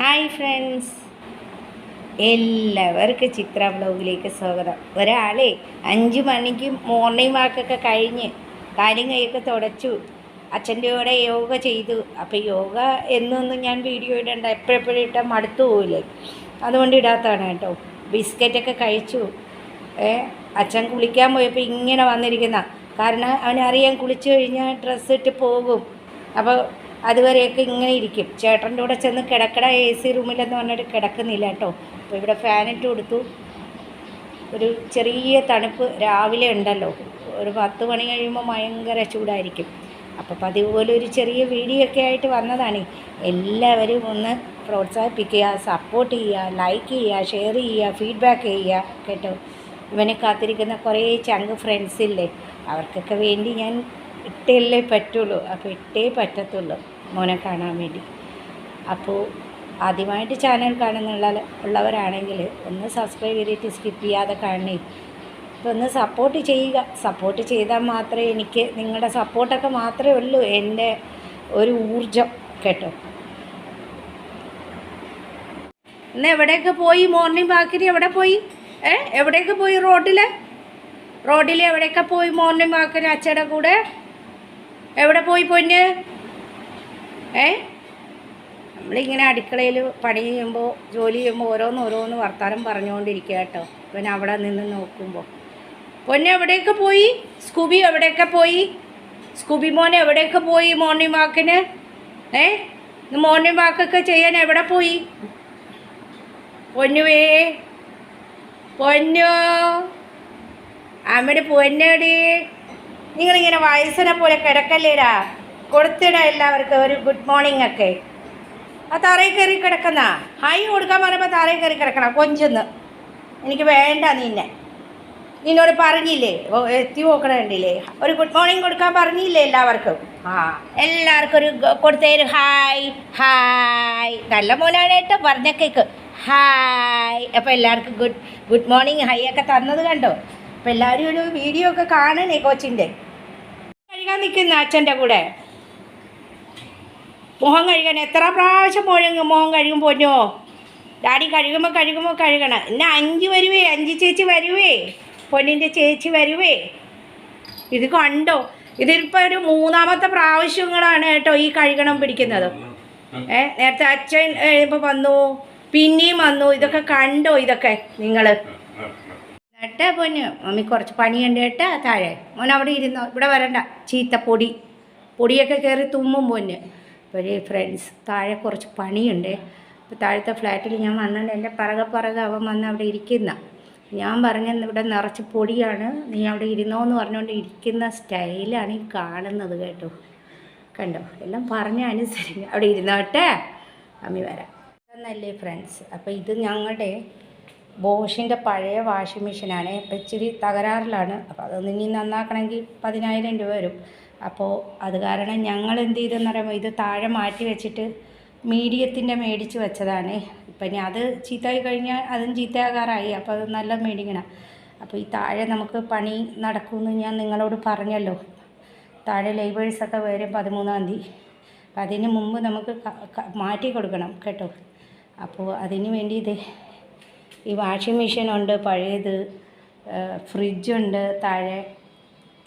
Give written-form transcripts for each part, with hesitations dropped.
Hi friends, എല്ലാവർക്കും ചിത്ര വ്ലോഗിലേക്ക് സ്വാഗതം. ഒരാളെ 5 മണിക്ക് മോർണിംഗ് വാക്കൊക്കെ കഴിഞ്ഞ് കാലും കൈയൊക്കെ തുടച്ചു അച്ഛൻ്റെ കൂടെ യോഗ ചെയ്തു. അപ്പോൾ യോഗ എന്നൊന്നും ഞാൻ വീഡിയോ ഇടണ്ട, എപ്പോഴെപ്പോഴും ഇട്ടാൽ മടുത്തു പോവില്ലേ, അതുകൊണ്ട് ഇടാത്തതാണ് കേട്ടോ. ബിസ്ക്കറ്റൊക്കെ കഴിച്ചു. അച്ഛൻ കുളിക്കാൻ പോയപ്പോൾ ഇങ്ങനെ വന്നിരിക്കുന്ന കാരണം അവനറിയാൻ കുളിച്ചു കഴിഞ്ഞാൽ ഡ്രസ്സ് ഇട്ട് പോകും. അപ്പോൾ അതുവരെയൊക്കെ ഇങ്ങനെ ഇരിക്കും. ചേട്ടൻ്റെ കൂടെ ചെന്ന് കിടക്കട AC റൂമിലെന്ന് പറഞ്ഞിട്ട് കിടക്കുന്നില്ല കേട്ടോ. അപ്പോൾ ഇവിടെ ഫാനിട്ട് കൊടുത്തു. ഒരു ചെറിയ തണുപ്പ് രാവിലെ ഉണ്ടല്ലോ, ഒരു 10 മണി കഴിയുമ്പോൾ ഭയങ്കര ചൂടായിരിക്കും. അപ്പോൾ പതിവ് പോലെ ഒരു ചെറിയ വീഡിയോ ഒക്കെ ആയിട്ട് വന്നതാണ്. എല്ലാവരും ഒന്ന് പ്രോത്സാഹിപ്പിക്കുക, സപ്പോർട്ട് ചെയ്യുക, ലൈക്ക് ചെയ്യുക, ഷെയർ ചെയ്യുക, ഫീഡ്ബാക്ക് ചെയ്യുക കേട്ടോ. ഇവനെ കാത്തിരിക്കുന്ന കുറേ ചങ്ക് ഫ്രണ്ട്സ് ഇല്ലേ, അവർക്കൊക്കെ വേണ്ടി ഞാൻ ഇട്ടല്ലേ പറ്റുള്ളൂ. അപ്പോൾ ഇട്ടേ പറ്റത്തുള്ളൂ മോനെ കാണാൻ വേണ്ടി. അപ്പോൾ ആദ്യമായിട്ട് ചാനൽ ഉള്ളവരാണെങ്കിൽ ഒന്ന് സബ്സ്ക്രൈബ് ചെയ്തിട്ട് സ്കിപ്പ് ചെയ്യാതെ കാണണേ. അപ്പോൾ ഒന്ന് സപ്പോർട്ട് ചെയ്യുക. സപ്പോർട്ട് ചെയ്താൽ മാത്രമേ എനിക്ക് നിങ്ങളുടെ സപ്പോർട്ടൊക്കെ മാത്രമേ ഉള്ളൂ എൻ്റെ ഒരു ഊർജം കേട്ടോ. ഇന്ന് എവിടെയൊക്കെ പോയി മോർണിംഗ് വാക്കിന്? എവിടെ പോയി? എവിടെയൊക്കെ പോയി? റോഡിൽ എവിടെയൊക്കെ പോയി മോർണിംഗ് വാക്കിന് അച്ഛയുടെ കൂടെ? എവിടെ പോയി പൊന്ന്? നമ്മളിങ്ങനെ അടുക്കളയിൽ പണി ചെയ്യുമ്പോൾ, ജോലി ചെയ്യുമ്പോൾ ഓരോന്ന് വർത്താനം പറഞ്ഞുകൊണ്ടിരിക്കുക കേട്ടോ. പിന്നെ അവിടെ നിന്ന് നോക്കുമ്പോൾ പൊന്ന് എവിടെയൊക്കെ പോയി? സ്കൂബി എവിടെയൊക്കെ പോയി? സ്കൂബി മോൻ എവിടെയൊക്കെ പോയി മോർണിംഗ് വാക്കിന്? മോർണിംഗ് വാക്കൊക്കെ ചെയ്യാൻ എവിടെ പോയി? പൊന്നുവേ, പൊന്നു അമ്മയുടെ പൊന്നടി, നിങ്ങളിങ്ങനെ വയസ്സിനെ പോലെ കിടക്കല്ലേടാ. കൊടുത്തിട എല്ലാവർക്കും ഒരു ഗുഡ് മോർണിംഗ് ഒക്കെ. ആ തറയിൽ കയറി കിടക്കുന്ന ഹായ് കൊടുക്കാൻ പറയുമ്പോൾ തറയിൽ കയറി കിടക്കണം കൊഞ്ചെന്ന്. എനിക്ക് വേണ്ട നിന്നോട് പറഞ്ഞില്ലേ, എത്തി നോക്കണുണ്ടില്ലേ, ഒരു ഗുഡ് മോർണിംഗ് കൊടുക്കാൻ പറഞ്ഞില്ലേ എല്ലാവർക്കും? എല്ലാവർക്കും ഒരു കൊടുത്തേര് ഹായ് ഹായ്. നല്ല മോനാണ് കേട്ടോ, പറഞ്ഞ കേക്ക് ഹായ്. അപ്പോൾ എല്ലാവർക്കും ഗുഡ് മോർണിംഗ് ഹൈ ഒക്കെ തന്നത് കണ്ടോ. അപ്പോൾ എല്ലാവരും ഒരു വീഡിയോ ഒക്കെ കാണണേ കൊച്ചിൻ്റെ. കഴുകാൻ നിൽക്കുന്ന അച്ഛൻ്റെ കൂടെ മുഖം കഴുകാൻ എത്ര പ്രാവശ്യം മുഖം കഴുകും പൊന്നോ. ഡാഡി കഴുകുമ്പോൾ കഴുകണം. ഇന്ന് 5 വരുവേ, 5 ചേച്ചി വരുവേ, പൊന്നിൻ്റെ ചേച്ചി വരുവേ. ഇത് കണ്ടോ, ഇതിപ്പോൾ ഒരു 3ാമത്തെ പ്രാവശ്യങ്ങളാണ് കേട്ടോ ഈ കഴുകണം പിടിക്കുന്നത്. നേരത്തെ അച്ഛൻ ഇപ്പോൾ വന്നു, പിന്നെയും വന്നു. ഇതൊക്കെ കണ്ടോ? ഇതൊക്കെ നിങ്ങൾ കേട്ടാ പൊന്ന്. മമ്മി കുറച്ച് പണിയുണ്ട് കേട്ടാ. താഴെ മോൻ അവിടെ ഇരുന്നോ, ഇവിടെ വരണ്ട. ചീത്ത പൊടിയൊക്കെ കയറി തുമ്മും പൊന്ന്. അപ്പോൾ ഫ്രണ്ട്സ്, താഴെ കുറച്ച് പണിയുണ്ട്. അപ്പോൾ താഴത്തെ ഫ്ലാറ്റിൽ ഞാൻ വന്നിട്ട് എൻ്റെ പറകെ അവൻ വന്ന് അവിടെ ഇരിക്കുന്ന. ഞാൻ പറഞ്ഞ ഇവിടെ നിറച്ച് പൊടിയാണ്, നീ അവിടെ ഇരുന്നോന്ന് പറഞ്ഞുകൊണ്ട് ഇരിക്കുന്ന സ്റ്റൈലാണ് ഈ കാണുന്നത് കേട്ടോ. കണ്ടോ, എല്ലാം പറഞ്ഞ അനുസരിച്ച് അവിടെ ഇരുന്നോട്ടെ, മമ്മി വരാം എന്നല്ലേ ഫ്രണ്ട്സ്. അപ്പോൾ ഇത് ഞങ്ങളുടെ ബോഷിൻ്റെ പഴയ വാഷിംഗ് മെഷീനാണ്. ഇപ്പോൾ ഇച്ചിരി തകരാറിലാണ്. അപ്പോൾ അതൊന്ന് ഇനി നന്നാക്കണമെങ്കിൽ 10,000 രൂപ വരും. അപ്പോൾ അത് കാരണം ഞങ്ങൾ എന്ത് ചെയ്തെന്ന് പറയുമ്പോൾ ഇത് താഴെ മാറ്റി വെച്ചിട്ട് മീഡിയത്തിൻ്റെ മേടിച്ച് വെച്ചതാണ്. ഇപ്പം ഇനി അത് ചീത്തയായി കഴിഞ്ഞാൽ അതും ചീത്തയാകാറായി. അപ്പോൾ അത് നല്ല മേടിക്കണം. അപ്പോൾ ഈ താഴെ നമുക്ക് പണി നടക്കുമെന്ന് ഞാൻ നിങ്ങളോട് പറഞ്ഞല്ലോ. താഴെ ലേബേഴ്സൊക്കെ വരും 13-ാം തീയതി. അപ്പം അതിന് മുമ്പ് നമുക്ക് മാറ്റി കൊടുക്കണം കേട്ടോ. അപ്പോൾ അതിന് വേണ്ടി ഈ വാഷിംഗ് മെഷീനുണ്ട് പഴയത്, ഫ്രിഡ്ജുണ്ട് താഴെ.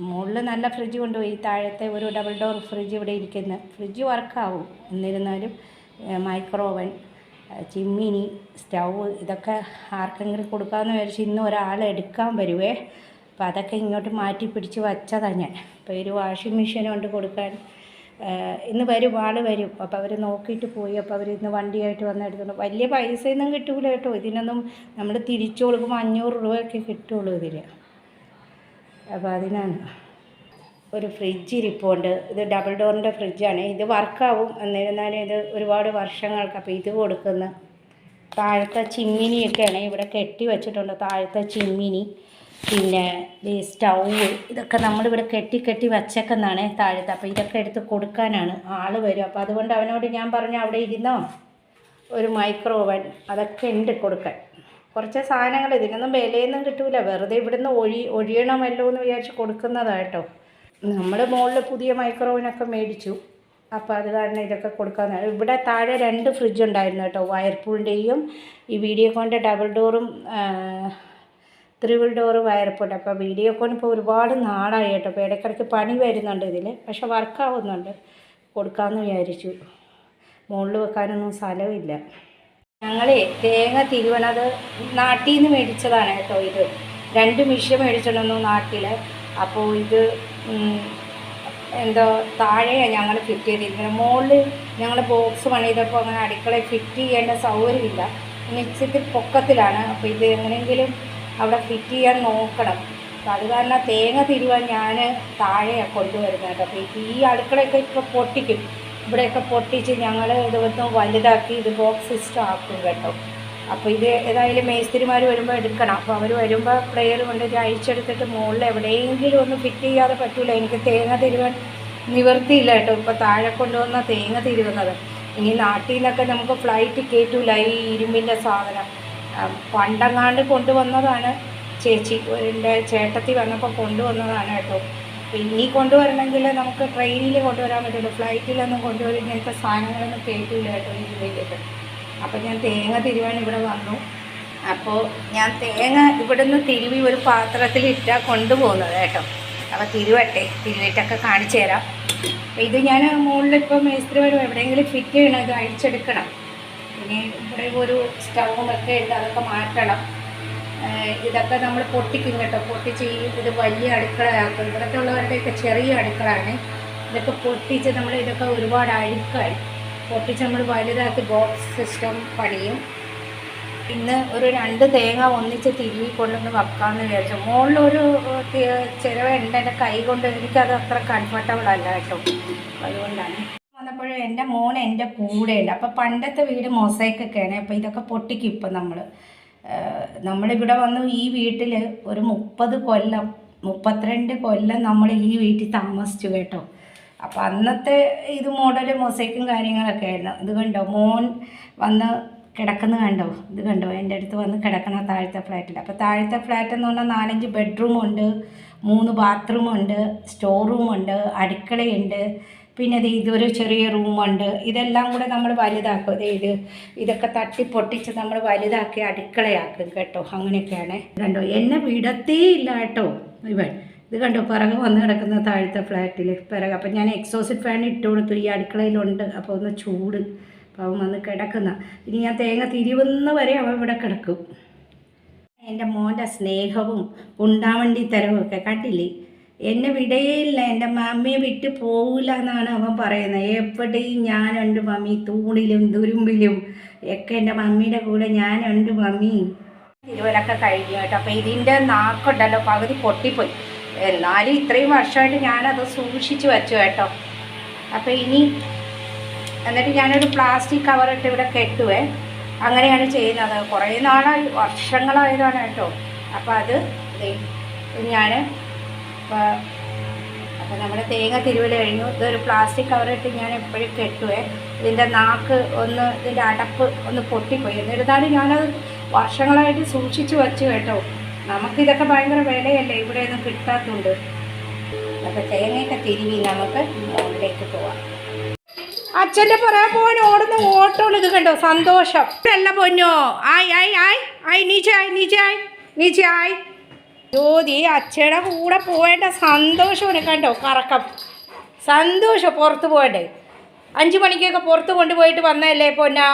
മുകളിൽ നല്ല ഫ്രിഡ്ജ് കൊണ്ടുപോയി, താഴത്തെ ഒരു ഡബിൾ ഡോർ ഫ്രിഡ്ജ് ഇവിടെ ഇരിക്കുന്ന ഫ്രിഡ്ജ് വർക്കാവും. എന്നിരുന്നാലും മൈക്രോവൻ, ചിമ്മിനി, സ്റ്റൗവ് ഇതൊക്കെ ആർക്കെങ്കിലും കൊടുക്കാമെന്ന് വിചാരിച്ച് ഇന്ന് ഒരാൾ എടുക്കാൻ വരുവേ. അപ്പോൾ അതൊക്കെ ഇങ്ങോട്ട് മാറ്റി പിടിച്ച് വച്ചതാണ് ഞാൻ. അപ്പോൾ ഒരു വാഷിംഗ് മെഷീൻ കൊണ്ട് കൊടുക്കാൻ ഇന്ന് വരും, ആൾ വരും. അപ്പോൾ അവർ നോക്കിയിട്ട് പോയി. അപ്പോൾ അവർ ഇന്ന് വണ്ടിയായിട്ട് വന്ന് എടുത്തുകൊണ്ട്, വലിയ പൈസയൊന്നും കിട്ടൂല കേട്ടോ. ഇതിനൊന്നും നമ്മൾ തിരിച്ചു കൊടുക്കുമ്പോൾ 500 രൂപയൊക്കെ കിട്ടുള്ളൂ ഇതിൽ. അപ്പോൾ അതിനാണ് ഒരു ഫ്രിഡ്ജ് ഇരിപ്പുണ്ട്. ഇത് ഡബിൾ ഡോറിൻ്റെ ഫ്രിഡ്ജാണ്. ഇത് വർക്കാവും. എന്നിരുന്നാലും ഇത് ഒരുപാട് വർഷങ്ങൾക്ക്. അപ്പോൾ ഇത് കൊടുക്കുന്ന താഴത്തെ ചിമ്മിനിയൊക്കെയാണ് ഇവിടെ കെട്ടി വെച്ചിട്ടുണ്ട്. താഴത്തെ ചിമ്മിനി, പിന്നെ ഈ സ്റ്റൗവ് ഇതൊക്കെ നമ്മളിവിടെ കെട്ടി വച്ചേക്കുന്നതാണ് താഴത്തെ. അപ്പോൾ ഇതൊക്കെ എടുത്ത് കൊടുക്കാനാണ് ആൾ വരും. അപ്പോൾ അതുകൊണ്ട് അവനോട് ഞാൻ പറഞ്ഞു അവിടെ ഇരുന്നോ, ഒരു മൈക്രോവൻ അതൊക്കെ ഉണ്ട് കൊടുക്കാൻ. കുറച്ച് സാധനങ്ങൾ ഇതിനൊന്നും വിലയൊന്നും കിട്ടൂല, വെറുതെ ഇവിടുന്ന് ഒഴിയണമല്ലോ എന്ന് വിചാരിച്ച് കൊടുക്കുന്നതാണ് കേട്ടോ. നമ്മൾ മുകളിൽ പുതിയ മൈക്രോവനൊക്കെ മേടിച്ചു. അപ്പോൾ അത് കാരണം ഇതൊക്കെ കൊടുക്കാമെന്ന്. ഇവിടെ താഴെ 2 ഫ്രിഡ്ജ് ഉണ്ടായിരുന്നു കേട്ടോ, വയർപൂളിൻ്റെയും ഈ വീഡിയോകോണിൻ്റെ ഡബിൾ ഡോറും ത്രിബിൾ ഡോറ് വയർപൂളുണ്ട്. അപ്പോൾ വീഡിയോകോൺ ഇപ്പോൾ ഒരുപാട് നാളായി കേട്ടോ. അപ്പോൾ ഇടയ്ക്കിടയ്ക്ക് പണി വരുന്നുണ്ട് ഇതിൽ, പക്ഷെ വർക്കാവുന്നുണ്ട്. കൊടുക്കാമെന്ന് വിചാരിച്ചു. മുകളിൽ വെക്കാനൊന്നും സ്ഥലമില്ല. ഞങ്ങൾ തേങ്ങ തിരുവണത് നാട്ടിൽ നിന്ന് മേടിച്ചതാണ് കേട്ടോ. ഇത് 2 മിഷ്യൻ മേടിച്ചിട്ടുണ്ടെന്നു നാട്ടിൽ. അപ്പോൾ ഇത് എന്തോ താഴെയാണ് ഞങ്ങൾ ഫിറ്റ് ചെയ്തിരിക്കുന്നത്. മുകളിൽ ഞങ്ങൾ ബോക്സ് പണിതപ്പോൾ അങ്ങനെ അടുക്കളയിൽ ഫിറ്റ് ചെയ്യേണ്ട സൗകര്യമില്ല. ഇച്ചിരി പൊക്കത്തിലാണ്. അപ്പോൾ ഇത് എങ്ങനെയെങ്കിലും അവിടെ ഫിറ്റ് ചെയ്യാൻ നോക്കണം. അപ്പോൾ അത് കാരണം തേങ്ങ തിരുവാൻ ഞാൻ താഴെയാണ് കൊണ്ടുവരുന്നത് കേട്ടോ. അപ്പോൾ ഈ അടുക്കളയൊക്കെ ഇപ്പോൾ പൊട്ടിക്കും. ഇവിടെയൊക്കെ പൊട്ടിച്ച് ഞങ്ങൾ ഇതൊന്ന് വലുതാക്കി ഇത് ബോക്സ് സിസ്റ്റം ആക്കും കേട്ടോ. അപ്പോൾ ഇത് ഏതായാലും മേസ്തിരിമാർ വരുമ്പോൾ എടുക്കണം. അപ്പോൾ അവർ വരുമ്പോൾ പ്ലെയർ കൊണ്ട് അഴിച്ചെടുത്തിട്ട് മുകളിൽ എവിടെയെങ്കിലും ഒന്ന് ഫിറ്റ് ചെയ്യാതെ പറ്റില്ല. എനിക്ക് തേങ്ങ തിരുവാൻ നിവർത്തിയില്ല കേട്ടോ. ഇപ്പോൾ താഴെ കൊണ്ടുവന്ന തേങ്ങ തിരുവുന്നത്. ഇനി നാട്ടിൽ നിന്നൊക്കെ നമുക്ക് ഫ്ലൈറ്റ് കയറ്റൂല ഈ ഇരുമ്പിൻ്റെ സാധനം. പണ്ടെങ്ങാണ്ട് കൊണ്ടുവന്നതാണ് ചേച്ചി, എൻ്റെ ചേട്ടത്തി വന്നപ്പോൾ കൊണ്ടുവന്നതാണ് കേട്ടോ. അപ്പോൾ ഇനി കൊണ്ടുവരണമെങ്കിൽ നമുക്ക് ട്രെയിനിൽ കൊണ്ടുവരാൻ പറ്റുള്ളൂ, ഫ്ലൈറ്റിലൊന്നും കൊണ്ടുവരും ഇങ്ങനത്തെ സാധനങ്ങളൊന്നും കയറ്റൂല കേട്ടോ ഇരുമ്പിൻ്റെയൊക്കെ. അപ്പോൾ ഞാൻ തേങ്ങ തിരുവാൻ ഇവിടെ വന്നു. അപ്പോൾ ഞാൻ തേങ്ങ ഇവിടുന്ന് തിരുവി ഒരു പാത്രത്തിലിട്ടാൽ കൊണ്ടുപോകുന്നത് കേട്ടോ. അപ്പോൾ തിരുവിട്ടൊക്കെ കാണിച്ചു തരാം. അപ്പോൾ ഇത് ഞാൻ മുകളിലിപ്പോൾ മേസ്ത്രി വരും എവിടെയെങ്കിലും ഫിറ്റ് ചെയ്യണം, ഇത് അഴിച്ചെടുക്കണം. പിന്നെ ഇവിടെ ഒരു സ്റ്റൗവും ഒക്കെ ഉണ്ട്, അതൊക്കെ മാറ്റണം. ഇതൊക്കെ നമ്മൾ പൊട്ടിക്കും കേട്ടോ. പൊട്ടിച്ച് ഇത് വലിയ അടുക്കളയാക്കും. ഇവിടുത്തെ ഉള്ളവരുടെയൊക്കെ ചെറിയ അടുക്കളയാണ്. ഇതൊക്കെ പൊട്ടിച്ച് നമ്മൾ ഇതൊക്കെ ഒരുപാട് അഴുക്കായി പൊട്ടിച്ച് നമ്മൾ വലുതാക്കി ബോക്സ് സിസ്റ്റം പണിയും. ഇന്ന് ഒരു 2 തേങ്ങ ഒന്നിച്ച് തിരുവി കൊണ്ടൊന്ന് വെക്കാമെന്ന് വിചാരിച്ചു. മുകളിലൊരു ചിലവുണ്ട്, എൻ്റെ കൈ കൊണ്ട് എനിക്കത് അത്ര കംഫർട്ടബിൾ അല്ല കേട്ടോ. അതുകൊണ്ടാണ് വന്നപ്പോഴും എൻ്റെ മോൻ എൻ്റെ കൂടെയുണ്ട്. അപ്പോൾ പണ്ടത്തെ വീട് മൊസൈക്കൊക്കെയാണ്. അപ്പോൾ ഇതൊക്കെ പൊട്ടിക്കും. ഇപ്പം നമ്മളിവിടെ വന്നു ഈ വീട്ടിൽ ഒരു 30 കൊല്ലം 32 കൊല്ലം നമ്മൾ ഈ വീട്ടിൽ താമസിച്ചു കേട്ടോ. അപ്പോൾ അന്നത്തെ ഇത് മോഡൽ മൊസൈക്കും കാര്യങ്ങളൊക്കെ ആയിരുന്നു. ഇത് കണ്ടോ മോൻ വന്ന് കിടക്കുന്നത് കണ്ടോ, ഇത് കണ്ടോ എൻ്റെ അടുത്ത് വന്ന് കിടക്കണ താഴത്തെ ഫ്ലാറ്റിൽ. അപ്പോൾ താഴത്തെ ഫ്ലാറ്റ് എന്ന് പറഞ്ഞാൽ 4-5 ബെഡ്റൂമുണ്ട്, 3 ബാത്റൂമുണ്ട്, സ്റ്റോർ റൂമുണ്ട്, അടുക്കളയുണ്ട്, പിന്നെ ഇതൊരു ചെറിയ റൂമുണ്ട്. ഇതെല്ലാം കൂടെ നമ്മൾ വലുതാക്കും. ഇതൊക്കെ തട്ടി പൊട്ടിച്ച് നമ്മൾ വലുതാക്കി അടുക്കളയാക്കും കേട്ടോ. അങ്ങനെയൊക്കെയാണ്. കണ്ടോ എന്നെ വിടത്തേ ഇല്ല കേട്ടോ ഇത് കണ്ടോ പിറകെ വന്ന് കിടക്കുന്ന താഴത്തെ ഫ്ലാറ്റിൽ പിറകെ. അപ്പം ഞാൻ എക്സോസ്റ്റ് ഫാൻ ഇട്ട് കൊടുത്തു. ഈ അടുക്കളയിലുണ്ട്. അപ്പോൾ ഒന്ന് ചൂട്. അപ്പോൾ അവൻ വന്ന് കിടക്കുന്ന. ഇനി ഞാൻ തേങ്ങ തിരിവുന്ന വരെ അവൻ ഇവിടെ കിടക്കും. എൻ്റെ മോൻ്റെ സ്നേഹവും ഉണ്ടാവണ്ടി തരവും ഒക്കെ കണ്ടില്ലേ. എന്നെ വിടയേയില്ല, എൻ്റെ മമ്മിയെ വിട്ട് പോകില്ല എന്നാണ് അവൻ പറയുന്നത്. എവിടെയും ഞാനുണ്ട് മമ്മി, തൂണിലും തുരുമ്പിലും ഒക്കെ എൻ്റെ മമ്മിയുടെ കൂടെ ഞാനുണ്ട് മമ്മി. തിരുവലൊക്കെ കഴിഞ്ഞു കേട്ടോ. അപ്പോൾ ഇതിൻ്റെ നാക്കുണ്ടല്ലോ പകുതി പൊട്ടിപ്പോയി. എന്നാലും ഇത്രയും വർഷമായിട്ട് ഞാനത് സൂക്ഷിച്ച് വെച്ചു കേട്ടോ. അപ്പോൾ ഇനി എന്നിട്ട് ഞാനൊരു പ്ലാസ്റ്റിക് കവറിട്ട് ഇവിടെ കെട്ടുവേ. അങ്ങനെയാണ് ചെയ്യുന്നത്. കുറേ നാളായി, വർഷങ്ങളായതാണ് കേട്ടോ. അപ്പോൾ അത് ഞാൻ അപ്പോൾ നമ്മുടെ തേങ്ങ തിരുവൽ കഴിഞ്ഞു. ഇതൊരു പ്ലാസ്റ്റിക് കവറിട്ട് ഞാൻ എപ്പോഴും കെട്ടുവേ. ഇതിൻ്റെ നാക്ക് ഒന്ന്, ഇതിൻ്റെ അടപ്പ് ഒന്ന് പൊട്ടിപ്പോയി. എന്നിരുന്നാലും ഞാനത് വർഷങ്ങളായിട്ട് സൂക്ഷിച്ച് വെച്ചു കേട്ടോ. നമുക്കിതൊക്കെ ഭയങ്കര വിലയല്ലേ, ഇവിടെ ഒന്നും കിട്ടാത്തതുണ്ട്. അപ്പോൾ തേങ്ങയൊക്കെ തിരുവി നമുക്ക് മുകളിലേക്ക് പോവാം. അച്ഛൻ്റെ പറയാൻ പോകാൻ ഓടുന്ന ഓട്ടോൾ ഇത് കണ്ടോ, സന്തോഷം അല്ല പൊന്നോ. ആയി നീച്ചായി ജ്യോതി അച്ഛയുടെ കൂടെ പോവേണ്ട സന്തോഷമാണ് കണ്ടോ. കറക്കം സന്തോഷം. പുറത്ത് പോകണ്ടേ, 5 മണിക്കൊക്കെ പുറത്ത് കൊണ്ടുപോയിട്ട് വന്നതല്ലേ പൊന്നാ.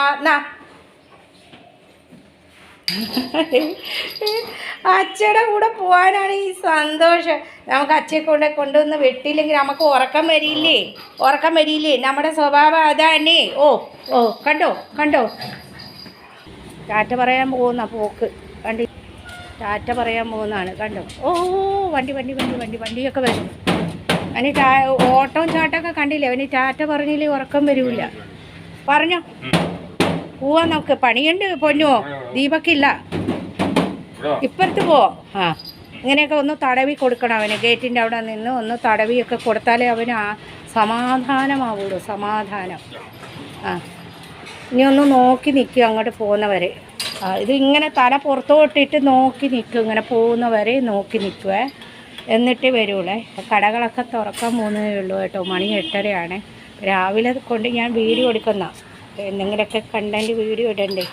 അച്ഛയുടെ കൂടെ പോകാനാണ് ഈ സന്തോഷം. നമുക്ക് അച്ഛയെ കൊണ്ടുവന്ന് വെട്ടിയില്ലെങ്കിൽ നമുക്ക് ഉറക്കം വരില്ലേ. നമ്മുടെ സ്വഭാവം അതാണ്. ഓ കണ്ടോ ടാറ്റ പറയാൻ പോകുന്ന പോക്ക് കണ്ടി. ടാറ്റ പറയാൻ പോകുന്നതാണ് കണ്ടോ. വണ്ടിയൊക്കെ വരും. അതിന് ഓട്ടവും ചാട്ടമൊക്കെ കണ്ടില്ലേ. അവന് ടാറ്റ പറഞ്ഞില്ലേ ഉറക്കം വരില്ല. പറഞ്ഞോ പോവാൻ നമുക്ക്. പണിയുണ്ട് പൊന്നോ, ദീപക്കില്ല. ഇപ്പുറത്ത് പോവാം. ഇങ്ങനെയൊക്കെ ഒന്ന് തടവി കൊടുക്കണം അവന്. ഗേറ്റിൻ്റെ അവിടെ നിന്ന് ഒന്ന് തടവിയൊക്കെ കൊടുത്താലേ അവന് സമാധാനമാവുള്ളൂ. സമാധാനം. ഇനി ഒന്ന് നോക്കി നിൽക്കും അങ്ങോട്ട് പോകുന്നവരെ. ഇത് ഇങ്ങനെ തല പുറത്തോട്ടിട്ട് നോക്കി നിൽക്കും. ഇങ്ങനെ പോകുന്നവരെ നോക്കി നിൽക്കുവേ. എന്നിട്ട് വരുള്ളേ. കടകളൊക്കെ തുറക്കാൻ പോകുന്നതേ ഉള്ളൂ കേട്ടോ. മണി 8:30. രാവിലെ കൊണ്ട് ഞാൻ വീഡിയോ എടുക്കുന്ന എന്തെങ്കിലുമൊക്കെ കണ്ടൻറ്റ് വീഡിയോ ഇടണ്ടേ.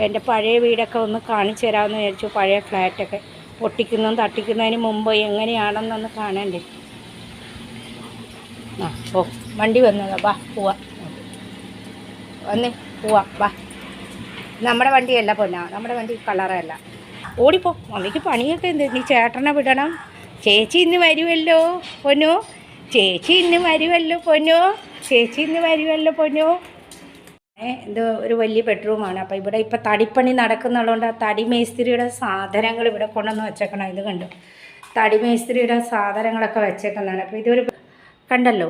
എൻ്റെ പഴയ വീടൊക്കെ ഒന്ന് കാണിച്ചു തരാമെന്ന് വിചാരിച്ചു. പഴയ ഫ്ലാറ്റൊക്കെ പൊട്ടിക്കുന്നതും തട്ടിക്കുന്നതിന് മുമ്പ് എങ്ങനെയാണെന്നൊന്ന് കാണണ്ടേ. ആ ഓ വണ്ടി വന്നതാ, വാ പോവാ, വന്നേ പോവാ വാ. നമ്മുടെ വണ്ടിയല്ല പൊന്നാ, നമ്മുടെ വണ്ടി കളറല്ല. ഓടിപ്പോ, മമ്മിക്ക് പണിയൊക്കെ എന്ത്. നീ ചേട്ടനെ വിടണം. ചേച്ചി ഇന്ന് വരുമല്ലോ പൊന്നു, ചേച്ചി ഇന്ന് വരുമല്ലോ പൊന്നു, ചേച്ചി ഇന്ന് വരുമല്ലോ പൊന്നു. ഇത് ഒരു വലിയ ബെഡ്റൂമാണ്. അപ്പോൾ ഇവിടെ ഇപ്പോൾ തടിപ്പണി നടക്കുന്നുള്ളതുകൊണ്ട് ആ തടി മേസ്തിരിയുടെ സാധനങ്ങൾ ഇവിടെ കൊണ്ടുവന്ന് വെച്ചേക്കണം. ഇത് കണ്ടു, തടി മേസ്തിരിയുടെ സാധനങ്ങളൊക്കെ വെച്ചേക്കുന്നതാണ്. അപ്പോൾ ഇതൊരു കണ്ടല്ലോ.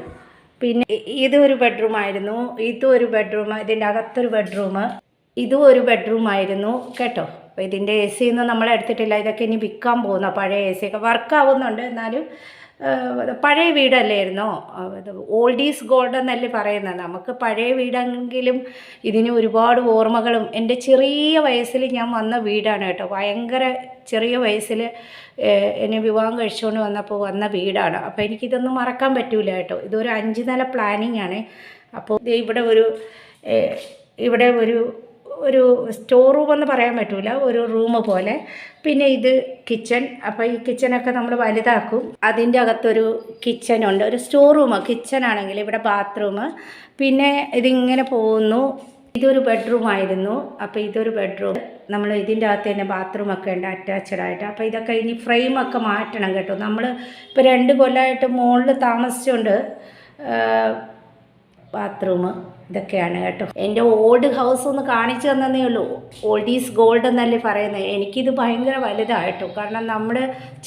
പിന്നെ ഇതൊരു ബെഡ്റൂമായിരുന്നു, ഇതും ഒരു ബെഡ്റൂം, ഇതിൻ്റെ അകത്തൊരു ബെഡ്റൂം, ഇതും ഒരു ബെഡ്റൂമായിരുന്നു കേട്ടോ. അപ്പോൾ ഇതിൻ്റെ എ സി ഒന്നും നമ്മൾ എടുത്തിട്ടില്ല. ഇതൊക്കെ ഇനി വിൽക്കാൻ പോകുന്ന പഴയ എ സി ഒക്കെ വർക്കാവുന്നുണ്ട്. എന്നാലും പഴയ വീടല്ലായിരുന്നോ, ഓൾഡ് ഈസ് ഗോൾഡ് എന്നല്ലേ പറയുന്നത്. നമുക്ക് പഴയ വീടെങ്കിലും ഇതിന് ഒരുപാട് ഓർമ്മകളും. എൻ്റെ ചെറിയ വയസ്സിൽ ഞാൻ വന്ന വീടാണ് കേട്ടോ. ഭയങ്കര ചെറിയ വയസ്സിൽ എന്നെ വിവാഹം കഴിച്ചുകൊണ്ട് വന്നപ്പോൾ വന്ന വീടാണ്. അപ്പോൾ എനിക്കിതൊന്നും മറക്കാൻ പറ്റില്ല കേട്ടോ. ഇതൊരു 5 നില പ്ലാനിങ് ആണ്. അപ്പോൾ ഇവിടെ ഒരു സ്റ്റോർ റൂം എന്ന് പറയാൻ പറ്റില്ല, ഒരു റൂം പോലെ. പിന്നെ ഇത് കിച്ചൺ. അപ്പോൾ ഈ കിച്ചണൊക്കെ നമ്മൾ വലുതാക്കും. അതിൻ്റെ അകത്തൊരു കിച്ചണുണ്ട്, ഒരു സ്റ്റോർ റൂം. കിച്ചണാണെങ്കിൽ ഇവിടെ ബാത്റൂം. പിന്നെ ഇതിങ്ങനെ പോകുന്നു. ഇതൊരു ബെഡ്റൂമായിരുന്നു. അപ്പോൾ ഇതൊരു ബെഡ്റൂം. നമ്മൾ ഇതിൻ്റെ അകത്ത് തന്നെ ബാത്റൂമൊക്കെ ഉണ്ട് അറ്റാച്ച്ഡ് ആയിട്ട്. അപ്പോൾ ഇതൊക്കെ ഇനി ഫ്രെയിമൊക്കെ മാറ്റണം കേട്ടോ. നമ്മൾ ഇപ്പോൾ 2 കൊല്ലമായിട്ട് മുകളിൽ താമസിച്ചുകൊണ്ട് ബാത്റൂം ഇതൊക്കെയാണ് കേട്ടോ. എൻ്റെ ഓൾഡ് ഹൗസ് ഒന്ന് കാണിച്ചു തന്നതേ ഉള്ളൂ. ഓൾഡ് ഈസ് ഗോൾഡ് എന്നല്ലേ പറയുന്നത്. എനിക്കിത് ഭയങ്കര വലുതായിട്ടോ. കാരണം നമ്മൾ